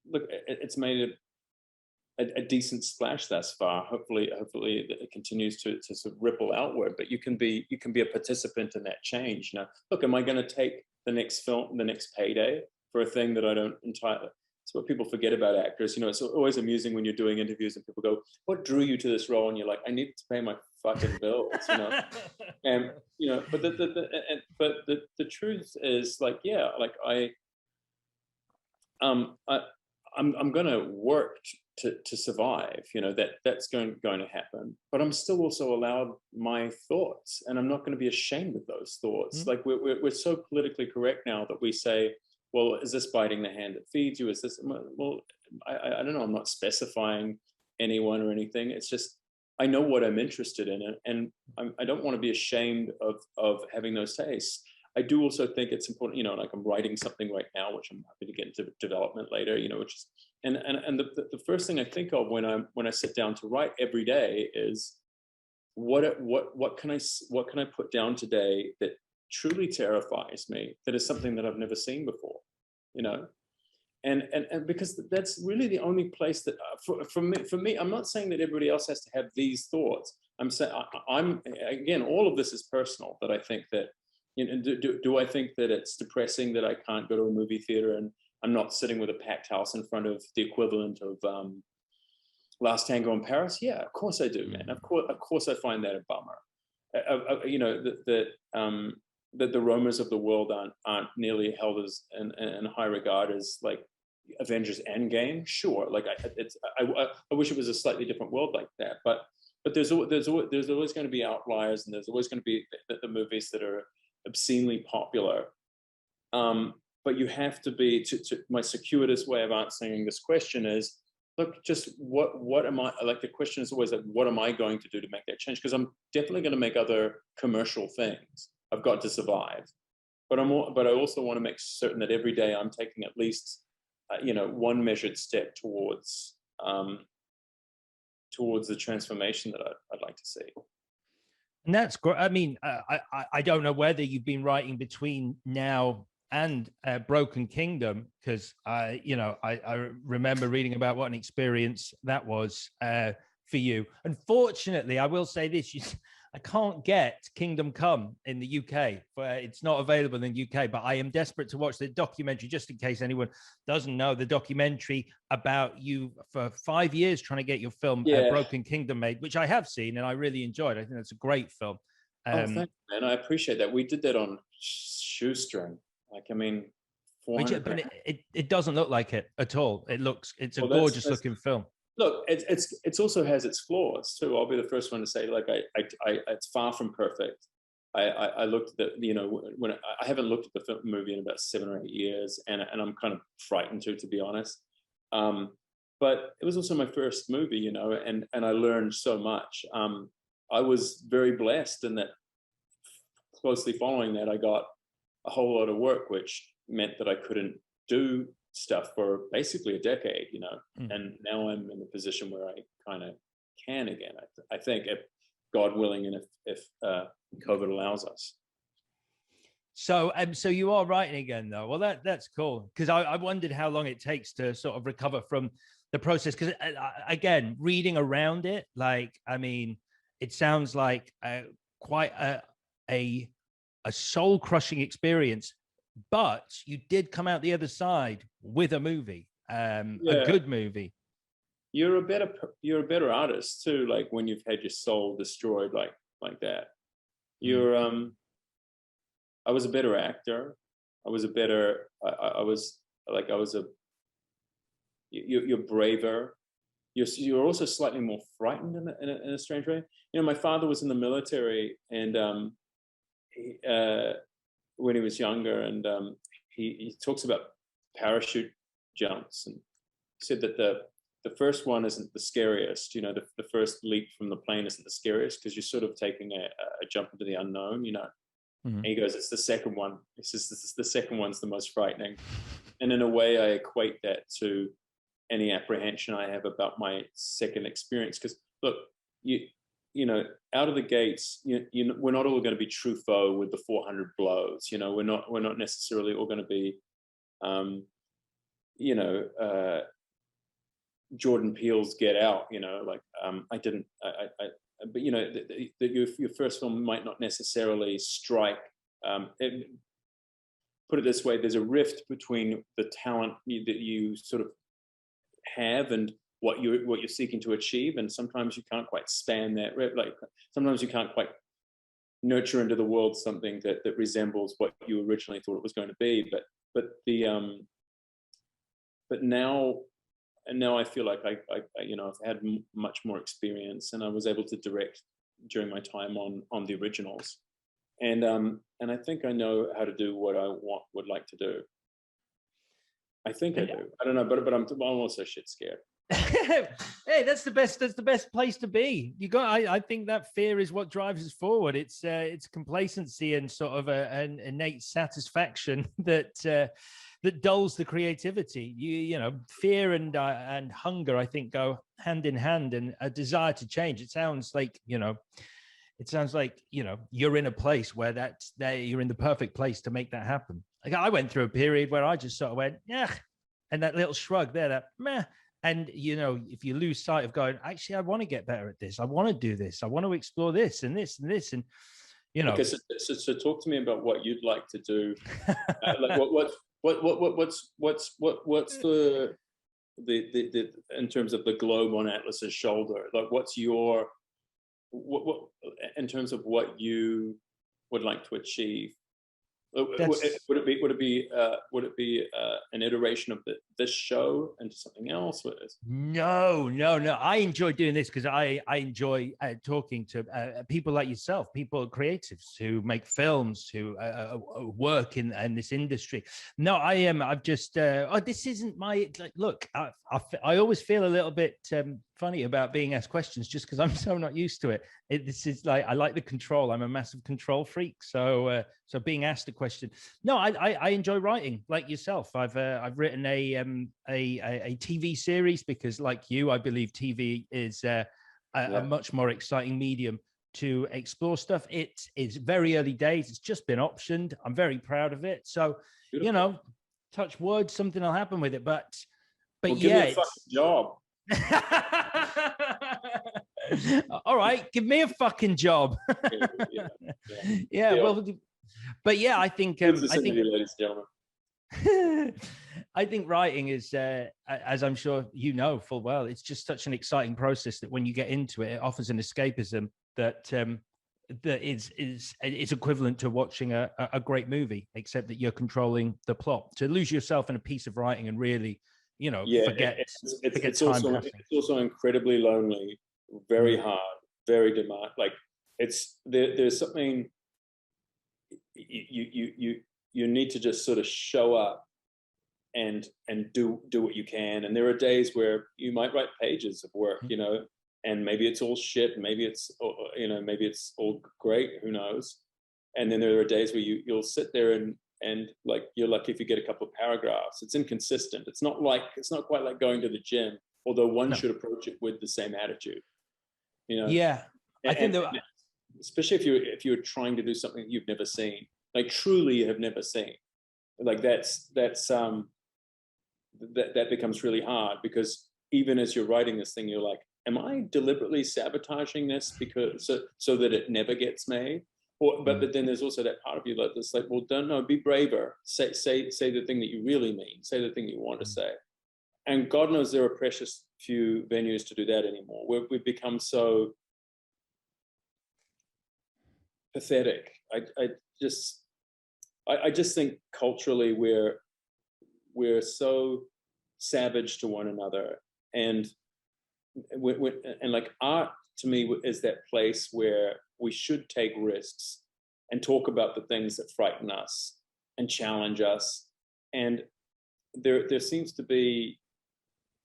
look, it's made a decent splash thus far. Hopefully it continues to sort of ripple outward, but you can be a participant in that change. Look, am I going to take the next film, the next payday for a thing that I don't entirely? It's what people forget about actors. It's always amusing when you're doing interviews and people go, "What drew you to this role?" And you're like, "I need to pay my fucking bills." And but the truth is, like, yeah, like I'm going to work to survive. That's going to happen. But I'm still also allowed my thoughts, and I'm not going to be ashamed of those thoughts. Mm-hmm. Like we're so politically correct now that we say, well, is this biting the hand that feeds you? Is this, well, I don't know. I'm not specifying anyone or anything. It's just, I know what I'm interested in, and I don't want to be ashamed of having those tastes. I do also think it's important, like I'm writing something right now, which I'm happy to get into development later, which is, and the first thing I think of when I sit down to write every day is what can I put down today that truly terrifies me, that is something that I've never seen before, and because that's really the only place that for me, I'm not saying that everybody else has to have these thoughts. I'm saying, I'm again, all of this is personal, that I think that, do I think that it's depressing that I can't go to a movie theater and I'm not sitting with a packed house in front of the equivalent of Last Tango in Paris? Yeah, of course I do, man. Of course I find that a bummer. That the Romas of the world aren't nearly held as in high regard as like Avengers Endgame. Sure, like I wish it was a slightly different world like that. But there's always going to be outliers, and there's always going to be the movies that are obscenely popular. But you have to be, to my circuitous way of answering this question is, look, just what am I, like, the question is always like, what am I going to do to make that change? Because I'm definitely going to make other commercial things. I've got to survive. But I also want to make certain that every day I'm taking at least, one measured step towards the transformation that I'd like to see. And that's great. I mean, I don't know whether you've been writing between now and Broken Kingdom, because I remember reading about what an experience that was for you. Unfortunately, I will say this: I can't get Kingdom Come in the UK. It's not available in the UK, but I am desperate to watch the documentary, just in case anyone doesn't know, the documentary about you for 5 years trying to get your film Broken Kingdom made, which I have seen and I really enjoyed. I think that's a great film. Thanks, man. I appreciate that. We did that on shoestring. Like, I mean, but it doesn't look like it at all. It's a gorgeous looking film. Look, it's also has its flaws too. I'll be the first one to say, like, I it's far from perfect. I looked at when I haven't looked at the movie in about 7 or 8 years, and I'm kind of frightened to be honest. But it was also my first movie, and I learned so much. I was very blessed in that, closely following that, I got a whole lot of work, which meant that I couldn't do stuff for basically a decade, and now I'm in a position where I kind of can again. I think, if God willing, and if COVID allows us. So you are writing again, though. Well, that's cool, because I wondered how long it takes to sort of recover from the process. Because again, reading around it, like, I mean, it sounds like quite a soul-crushing experience, but you did come out the other side with a movie. a good movie. You're a better artist too. Like when you've had your soul destroyed like that. I was a better actor. I was you're braver. You're also slightly more frightened in a strange way. You know, my father was in the military, and when he was younger, and he talks about parachute jumps, and he said that the first one isn't the scariest. You know, the first leap from the plane isn't the scariest because you're sort of taking a jump into the unknown. You know, and he goes, it's the second one. He says the second one's the most frightening, and in a way, I equate that to any apprehension I have about my second experience. Because look, you know, out of the gates, we're not all going to be Truffaut with the 400 blows. You know, we're not necessarily all going to be, Jordan Peele's Get Out. You know, like but you know, your first film might not necessarily strike. Put it this way: there's a rift between the talent that you sort of have and what you're seeking to achieve, and sometimes you can't quite span that. Like sometimes you can't quite nurture into the world something that resembles what you originally thought it was going to be. But now I feel like I I've had much more experience, and I was able to direct during my time on the originals, and I think I know how to do what I would like to do. I think I do. I don't know, but I'm also shit scared. Hey, that's the best place to be. I think that fear is what drives us forward. It's complacency and sort of an innate satisfaction that dulls the creativity. You know, fear and hunger, I think, go hand in hand, and a desire to change. It sounds like you're in a place where you're in the perfect place to make that happen. Like I went through a period where I just sort of went, yeah, and that little shrug there, that meh. And, you know, if you lose sight of going, actually, I want to get better at this. I want to do this. I want to explore this and this and this. And, you know. Okay, so talk to me about what you'd like to do. Like what's the in terms of the globe on Atlas's shoulder? Like what's your, what in terms of what you would like to achieve? Would it be an iteration of this show into something else? No. I enjoy doing this because I enjoy talking to people like yourself, people creatives who make films, who work in this industry. No, I've just. This isn't my look. I always feel a little bit funny about being asked questions just because I'm so not used to it. This is like I like the control. I'm a massive control freak. So being asked a question. No, I enjoy writing like yourself. I've written a TV series because, like you, I believe TV is a much more exciting medium to explore stuff. It is very early days. It's just been optioned. I'm very proud of it. So, beautiful. You know, touch wood, something will happen with it. But well, give me a fucking job. All right, give me a fucking job. Yeah. Well, but yeah, I think ladies and gentlemen. I think writing is, as I'm sure you know full well, it's just such an exciting process that when you get into it, it offers an escapism that is equivalent to watching a great movie, except that you're controlling the plot. To lose yourself in a piece of writing and really, you know, forget it's also incredibly lonely, very hard, very demand. Like there's something you need to just sort of show up and do what you can. And there are days where you might write pages of work, you know, and maybe it's all shit, maybe it's all great, who knows. And then there are days where you'll sit there and like you're lucky if you get a couple of paragraphs. It's inconsistent. It's not quite like going to the gym, although one should approach it with the same attitude, you know. Yeah, I think especially if you're trying to do something you've never seen, like truly you have never seen, like that becomes really hard, because even as you're writing this thing, you're like, am I deliberately sabotaging this because so that it never gets made? But then there's also that part of you that's like, well, be braver. Say the thing that you really mean. Say the thing you want to say. and God knows there are precious few venues to do that anymore. We've become so pathetic. I just think culturally we're so savage to one another, and like art to me is that place where we should take risks and talk about the things that frighten us and challenge us. And there seems to be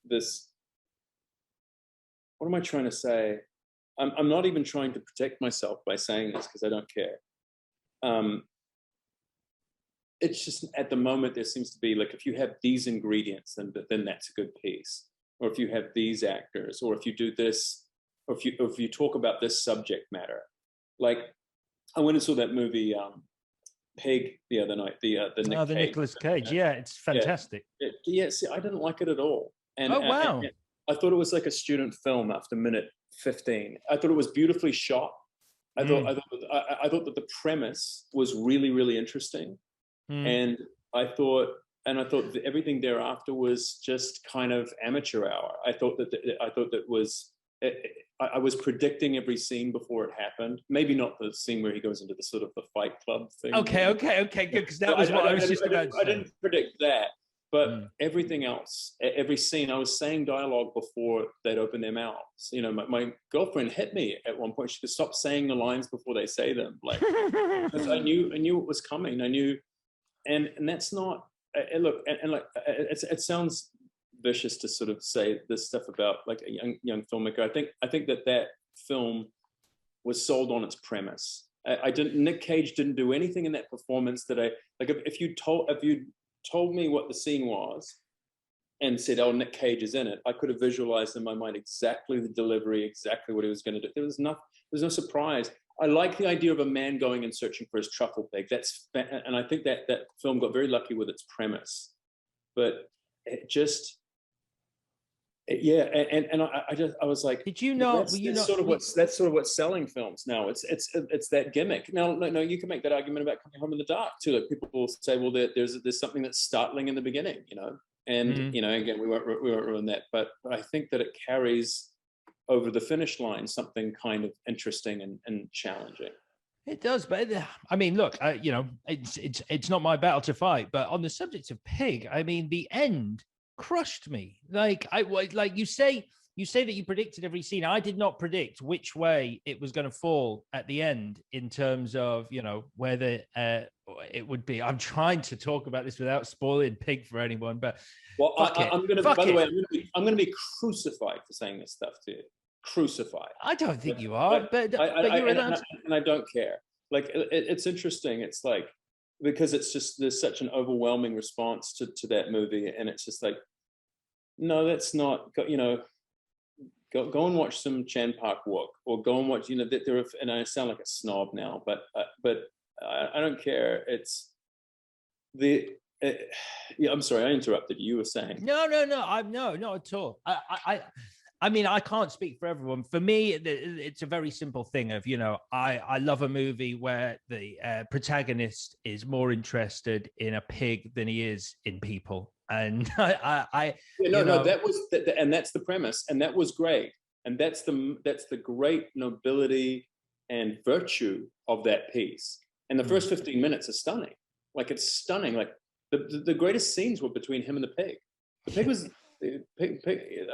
this, what am I trying to say? I'm not even trying to protect myself by saying this because I don't care. It's just at the moment there seems to be like, if you have these ingredients, then that's a good piece. Or if you have these actors, or if you do this, or if you talk about this subject matter. Like I went and saw that movie Pig the other night. The Nicolas Cage. Yeah, it's fantastic. Yeah, see, I didn't like it at all. And wow. and I thought it was like a student film after minute 15. I thought it was beautifully shot. I thought that the premise was really, really interesting. And I thought that everything thereafter was just kind of amateur hour. I thought that was, I was predicting every scene before it happened. Maybe not the scene where he goes into the sort of the fight club thing. Okay, good. Because that was what I was just about to say. I didn't predict that, but everything else, every scene, I was saying dialogue before they'd open their mouths. You know, my girlfriend hit me at one point. She could stop saying the lines before they say them. Like, because I knew it was coming. I knew, and that's not. Look, and like it sounds vicious to sort of say this stuff about like a young filmmaker. I think that film was sold on its premise. Nick Cage didn't do anything in that performance that I like. If you told me what the scene was and said, "Oh, Nick Cage is in it," I could have visualized in my mind exactly the delivery, exactly what he was going to do. There was no surprise. I like the idea of a man going and searching for his truffle pig. And I think that film got very lucky with its premise, but it just, yeah. And I was like, did you know? That's sort of what's selling films now. It's that gimmick. No, you can make that argument about Coming Home in the Dark too. Like people will say, well, there's something that's startling in the beginning, you know, and you know, again, we won't ruin that, but I think that it carries over the finish line something kind of interesting and challenging. It does, but I mean, look, you know, it's not my battle to fight, but on the subject of Pig, I mean, the end crushed me. Like you say that you predicted every scene. I did not predict which way it was going to fall at the end in terms of, you know, whether it would be. I'm trying to talk about this without spoiling Pig for anyone, but well, I'm going to. By the way, I'm going to be crucified for saying this stuff to you. Crucified. I don't think you are, but you're allowed. And I don't care. Like it's interesting. It's like, because it's just, there's such an overwhelming response to that movie, and it's just like, no, that's not. You know, go and watch some Chan Park-wook, or go and watch. You know, there are, and I sound like a snob now, but I don't care. It's the. Yeah, I'm sorry, I interrupted. You were saying no. No, not at all. I mean, I can't speak for everyone. For me, it's a very simple thing of, you know, I love a movie where the protagonist is more interested in a pig than he is in people. And that was, and that's the premise, and that was great, and that's the great nobility and virtue of that piece. And the first 15 minutes are stunning. Like, it's stunning. Like the greatest scenes were between him and the pig. The pig was. Pig,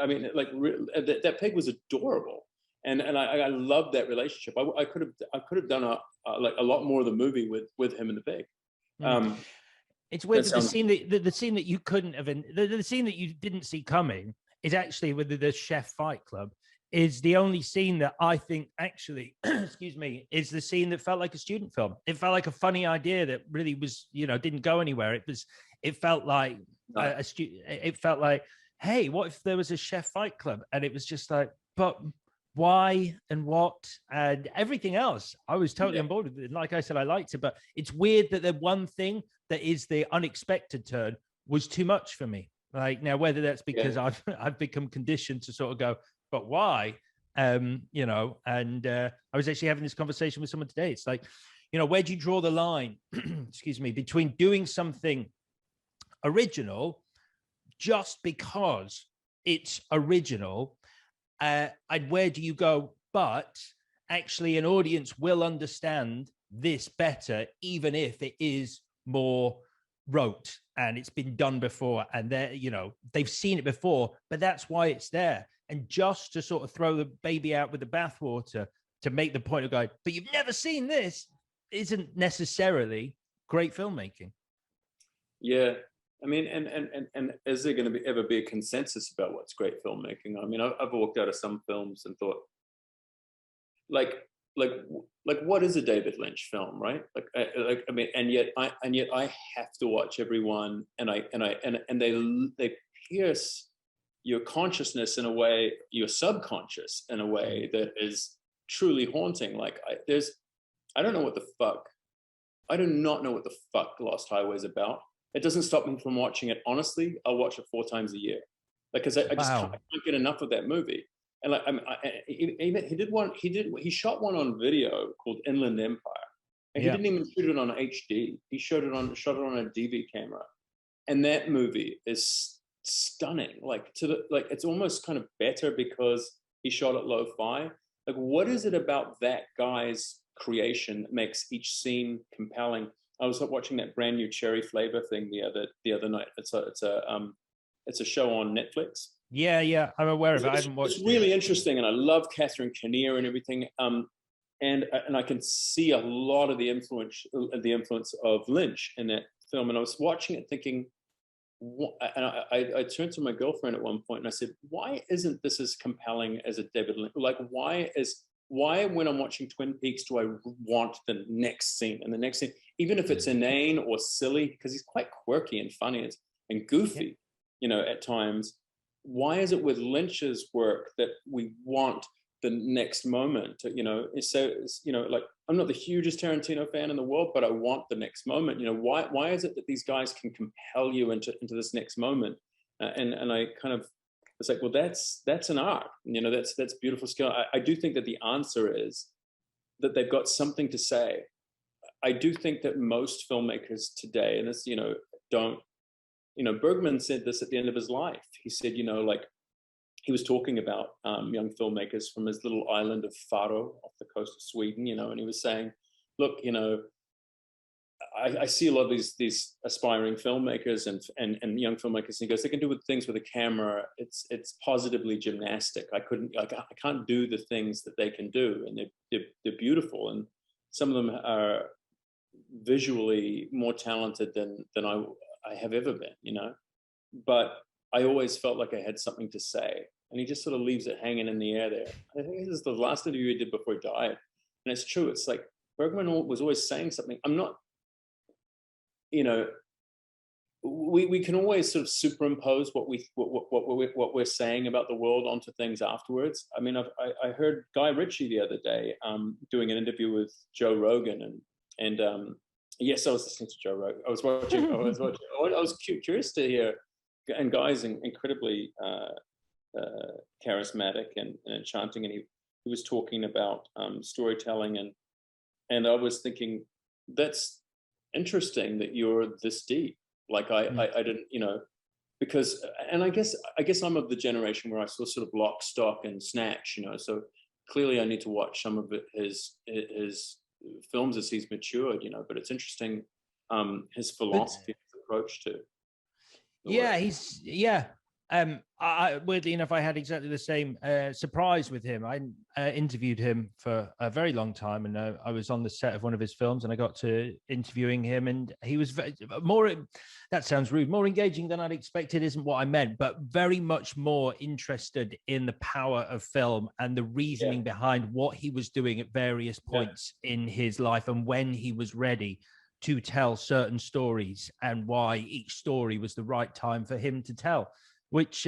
I mean, like that pig was adorable, and I loved that relationship. I could have done a lot more of the movie with him and the pig. It's weird that the scene that you couldn't have, the scene that you didn't see coming is actually with the chef fight club, is the only scene that I think actually, excuse me, is the scene that felt like a student film. It felt like a funny idea that really was, you know, didn't go anywhere. It felt like it felt like, hey, what if there was a chef fight club? And it was just like, but why and what and everything else? I was totally on board with it. Like I said, I liked it, but it's weird that the one thing that is the unexpected turn was too much for me. Like, now, whether that's because I've become conditioned to sort of go, but why? You know, and I was actually having this conversation with someone today. It's like, you know, where do you draw the line, excuse me, between doing something original, just because it's original. And where do you go? But actually, an audience will understand this better, even if it is more rote and it's been done before, and they've seen it before, but that's why it's there. And just to sort of throw the baby out with the bathwater to make the point of going, but you've never seen this, isn't necessarily great filmmaking. Yeah. I mean, and is there going to ever be a consensus about what's great filmmaking? I mean, I've walked out of some films and thought, like what is a David Lynch film, right? I mean, and yet I have to watch every one, and they pierce your consciousness in a way, your subconscious in a way that is truly haunting. Like I don't know what the fuck. I do not know what the fuck Lost Highway is about. It doesn't stop me from watching it. Honestly, I'll watch it 4 times a year, because I just can't get enough of that movie. And like, he shot one on video called Inland Empire, and he didn't even shoot it on HD. He shot it on a DV camera, and that movie is stunning. Like it's almost kind of better because he shot it lo-fi. Like, what is it about that guy's creation that makes each scene compelling? I was watching that brand new Cherry Flavor thing the other night. It's a show on Netflix. Yeah, I'm aware of it. I haven't watched it. It's really interesting, and I love Catherine Kinnear and everything. And I can see a lot of the influence of Lynch in that film. And I was watching it thinking, and I turned to my girlfriend at one point and I said, why isn't this as compelling as a David Lynch? Like, why when I'm watching Twin Peaks do I want the next scene and the next scene, even if it's inane or silly, because he's quite quirky and funny and goofy, at times. Why is it with Lynch's work that we want the next moment? Like, I'm not the hugest Tarantino fan in the world, but I want the next moment. Why is it that these guys can compel you into this next moment? And I kind of, it's like, well, that's an art. That's beautiful skill. I do think that the answer is that they've got something to say. I do think that most filmmakers today, and this, don't. Bergman said this at the end of his life. He said, like, he was talking about young filmmakers from his little island of Faro off the coast of Sweden, and he was saying, look, I see a lot of these aspiring filmmakers and young filmmakers, and he goes, they can do things with a camera. It's positively gymnastic. I can't do the things that they can do, and they're beautiful, and some of them are visually more talented than I have ever been, but I always felt like I had something to say, and he just sort of leaves it hanging in the air there. I think this is the last interview he did before he died, and it's true. It's like Bergman was always saying something. I'm not, we can always sort of superimpose what we're saying about the world onto things afterwards. I mean, I heard Guy Ritchie the other day doing an interview with Joe Rogan, and yes, I was listening to Joe Rogan. I was curious to hear, and Guy's incredibly charismatic and enchanting, and he was talking about storytelling, and I was thinking, that's interesting that you're this deep. Like I didn't, because, and I guess I'm of the generation where I saw sort of Lock, Stock, and Snatch, so clearly I need to watch some of his films as he's matured, but it's interesting, his philosophy, his approach to weirdly enough, I had exactly the same surprise with him. I interviewed him for a very long time, and I was on the set of one of his films, and I got to interviewing him, and he was more, that sounds rude, more engaging than I'd expected isn't what I meant, but very much more interested in the power of film and the reasoning behind what he was doing at various points in his life, and when he was ready to tell certain stories, and why each story was the right time for him to tell, which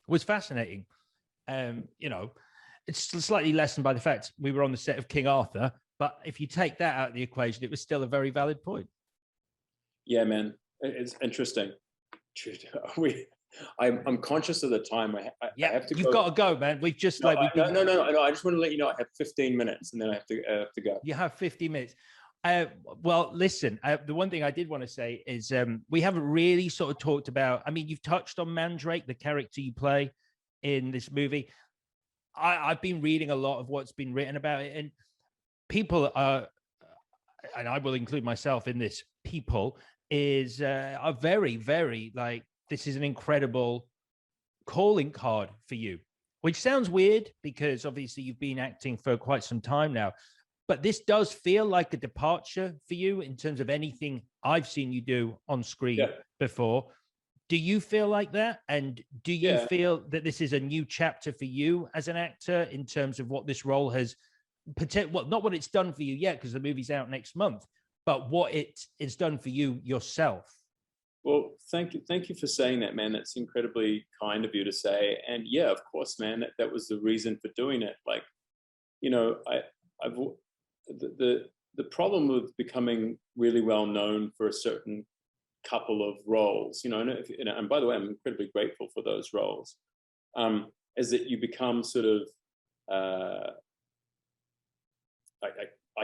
was fascinating. It's slightly lessened by the fact we were on the set of King Arthur, but if you take that out of the equation, it was still a very valid point. Yeah, man, it's interesting. I'm conscious of the time. I have to. You've got to go, man. We've just no. I just want to let you know I have 15 minutes, and then I have to go. You have 50 minutes. Uh, well, listen, the one thing I did want to say is we haven't really sort of talked about, I mean, you've touched on Mandrake, the character you play in this movie. I've been reading a lot of what's been written about it, and people are, and I will include myself in this, people are very, very like, this is an incredible calling card for you, which sounds weird because obviously you've been acting for quite some time now. But this does feel like a departure for you in terms of anything I've seen you do on screen before. Do you feel like that? And do you feel that this is a new chapter for you as an actor in terms of what this role has, well, not what it's done for you yet, because the movie's out next month, but what it's done for you yourself? Well, thank you for saying that, man. That's incredibly kind of you to say. And yeah, of course, man, that was the reason for doing it. Like, you know, I've the problem with becoming really well known for a certain couple of roles, you know, and by the way, I'm incredibly grateful for those roles, is that you become sort of like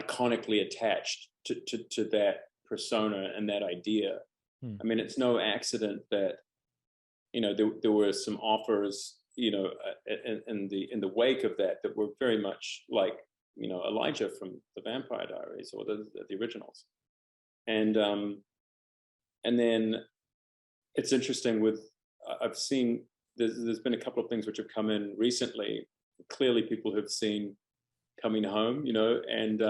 iconically attached to that persona and that idea. I mean, it's no accident that, you know, there were some offers, you know, in the wake of that were very much like, you know, Elijah from the Vampire Diaries or the originals, and then it's interesting with I've seen there's been a couple of things which have come in recently. Clearly, people have seen Coming Home, you know, and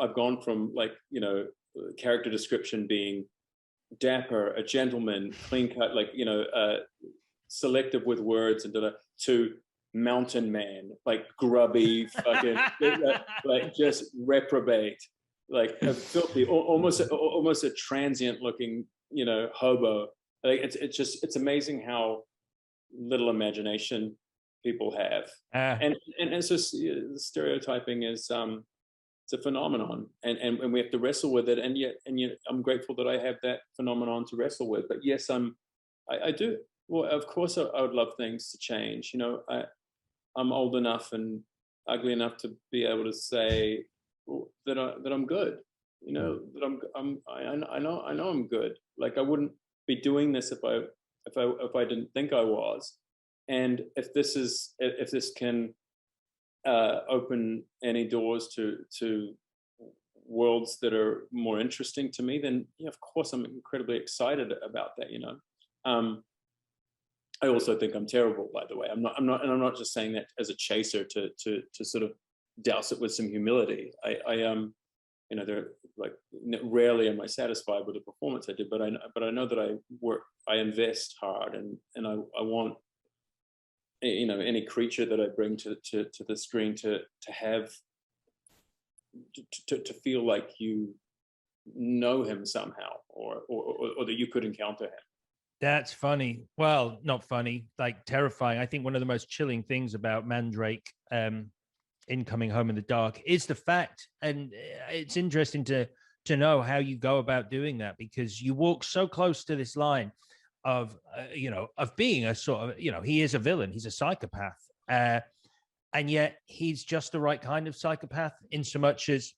I've gone from, like, you know, character description being dapper, a gentleman, clean cut, like, you know, selective with words, and to mountain man, like grubby, fucking, like just reprobate, like a filthy, almost a transient looking, you know, hobo. Like it's amazing how little imagination people have, and so stereotyping is it's a phenomenon, and we have to wrestle with it, and yet I'm grateful that I have that phenomenon to wrestle with. But yes, I do. Well, of course, I would love things to change. You know, I'm old enough and ugly enough to be able to say that I'm good. You know, that I know I'm good. Like, I wouldn't be doing this if I didn't think I was. And if this can open any doors to worlds that are more interesting to me, then yeah, of course I'm incredibly excited about that. You know, I also think I'm terrible, by the way. I'm not, and I'm not just saying that as a chaser to sort of douse it with some humility. You know, they're like, rarely am I satisfied with the performance I did, but I know that I invest hard, and I want, you know, any creature that I bring to the screen to have to feel like you know him somehow, or that you could encounter him. That's funny. Well, not funny, like terrifying. I think one of the most chilling things about Mandrake in Coming Home in the Dark is the fact, and it's interesting to know how you go about doing that, because you walk so close to this line of you know, of being a sort of, you know, he is a villain, he's a psychopath, and yet he's just the right kind of psychopath, in so much as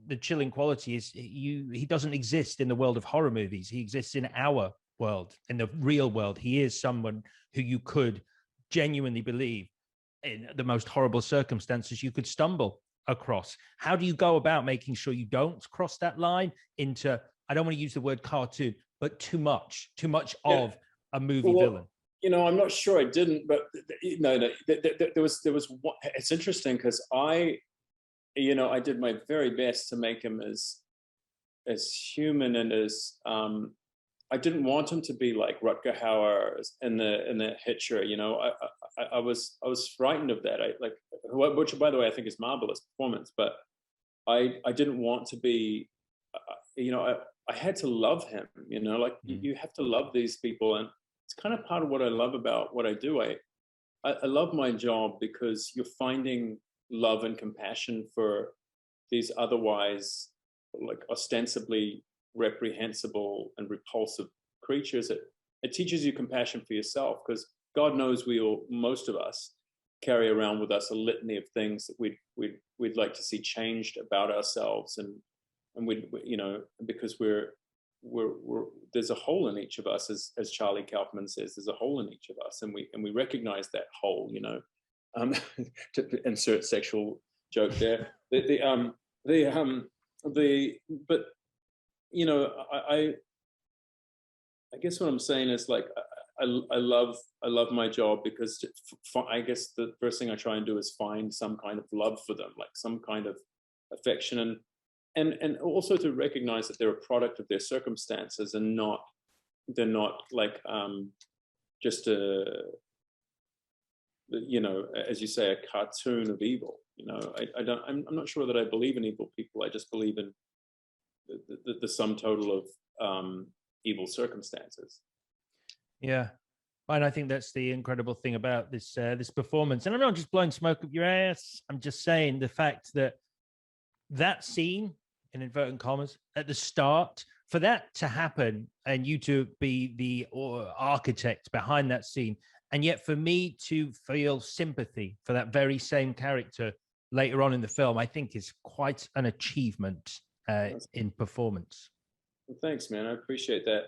the chilling quality is he doesn't exist in the world of horror movies. He exists in our world, in the real world. He is someone who you could genuinely believe, in the most horrible circumstances you could stumble across. How do you go about making sure you don't cross that line into, I don't want to use the word cartoon, but too much of a movie villain? You know, I'm not sure I didn't, but no, there was one. It's interesting because I did my very best to make him as human and as I didn't want him to be like Rutger Hauer in the Hitcher. You know, I was frightened of that. Which, by the way, I think is marvelous performance, but I didn't want to be. You know, I had to love him. You know, like you have to love these people, and it's kind of part of what I love about what I do. I love my job because you're finding love and compassion for these otherwise, like, ostensibly reprehensible and repulsive creatures. It teaches you compassion for yourself, because God knows most of us carry around with us a litany of things that we'd like to see changed about ourselves, and you know, because we're there's a hole in each of us, as Charlie Kaufman says, there's a hole in each of us, and we recognize that hole, you know, to insert sexual joke there. But you know, I guess what I'm saying is, like, I love my job because I guess the first thing I try and do is find some kind of love for them, like some kind of affection, and also to recognize that they're a product of their circumstances, and they're not like just a, you know, as you say, a cartoon of evil. You know, I'm not sure that I believe in evil people. I just believe in the sum total of evil circumstances. Yeah. And I think that's the incredible thing about this this performance. And I'm not just blowing smoke up your ass. I'm just saying the fact that scene, in inverted commas, at the start, for that to happen and you to be the architect behind that scene, and yet for me to feel sympathy for that very same character later on in the film, I think is quite an achievement in performance. Well, thanks, man. I appreciate that.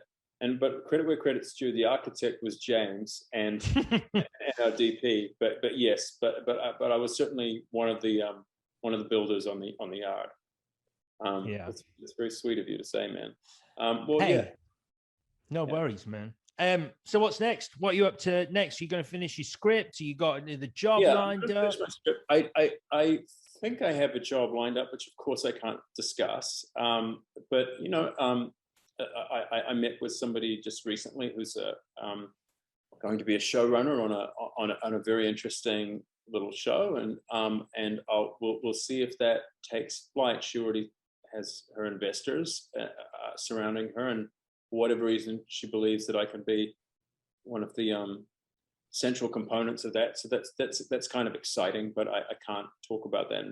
But credit where credit's due, the architect was James and our DP. But yes, but I was certainly one of the builders on the yard. Yeah, it's very sweet of you to say, man. Well, hey, yeah, no worries, man. So what's next? What are you up to next? Are you going to finish your script? Are you got the job lined up? I think I have a job lined up, which of course I can't discuss. But you know, I met with somebody just recently who's going to be a showrunner on a very interesting little show, and we'll see if that takes flight. She already has her investors surrounding her, and for whatever reason, she believes that I can be one of the central components of that. So that's kind of exciting, but I can't talk about that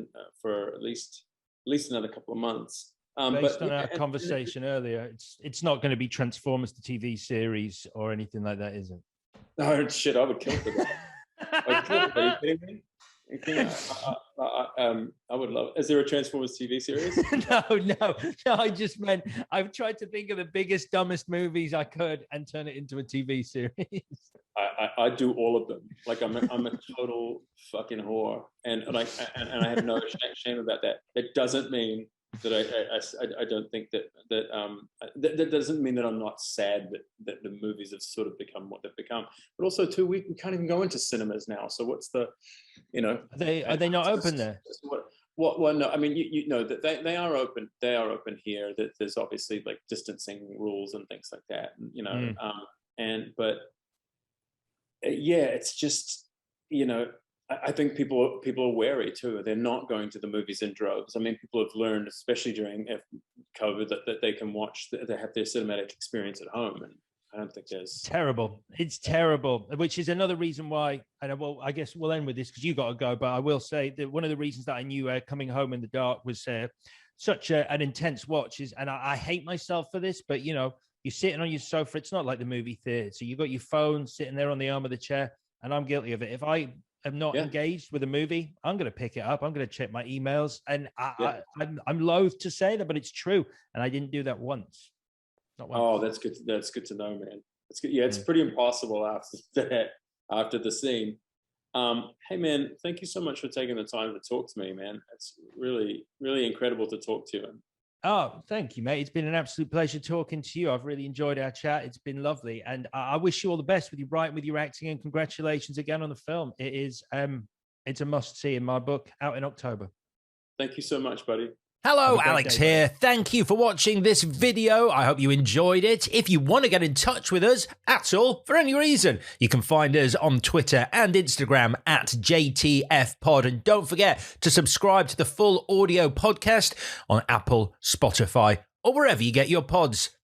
for at least another couple of months. Based on our conversation earlier, it's not going to be Transformers the TV series or anything like that, is it? No, shit, I would kill for that. I'd kill for that. Are you kidding me? I would love. Is there a Transformers TV series? No. I just meant I've tried to think of the biggest, dumbest movies I could and turn it into a TV series. I do all of them. Like I'm a total fucking whore, and I have no shame about that. It doesn't mean that I don't think that doesn't mean that I'm not sad that the movies have sort of become what they've become. But also too, we can't even go into cinemas now. So what's the, you know? Are they not open there? Well, no. I mean, you know that they are open. They are open here. That there's obviously like distancing rules and things like that. You know, but yeah, it's just, you know. I think people are wary too. They're not going to the movies in droves. I mean, people have learned, especially during COVID, that they can watch, they have their cinematic experience at home. And I don't think there's terrible. It's terrible, which is another reason why. And I guess we'll end with this because you got to go. But I will say that one of the reasons that I knew coming home in the dark was such an intense watch. And I hate myself for this, but you know, you're sitting on your sofa. It's not like the movie theater. So you got your phone sitting there on the arm of the chair, and I'm guilty of it. If I am not engaged with a movie, I'm going to pick it up. I'm going to check my emails, and I'm loath to say that, but it's true. And I didn't do that once. Not once. Oh, that's good. That's good to know, man. It's good. Yeah, it's pretty impossible after the scene. Hey, man, thank you so much for taking the time to talk to me, man. It's really, really incredible to talk to you. Oh, thank you, mate. It's been an absolute pleasure talking to you. I've really enjoyed our chat. It's been lovely. And I wish you all the best with your writing, with your acting, and congratulations again on the film. It is, it's a must-see in my book, out in October. Thank you so much, buddy. Hello, Alex here. Thank you for watching this video. I hope you enjoyed it. If you want to get in touch with us at all, for any reason, you can find us on Twitter and Instagram at JTFpod. And don't forget to subscribe to the full audio podcast on Apple, Spotify, or wherever you get your pods.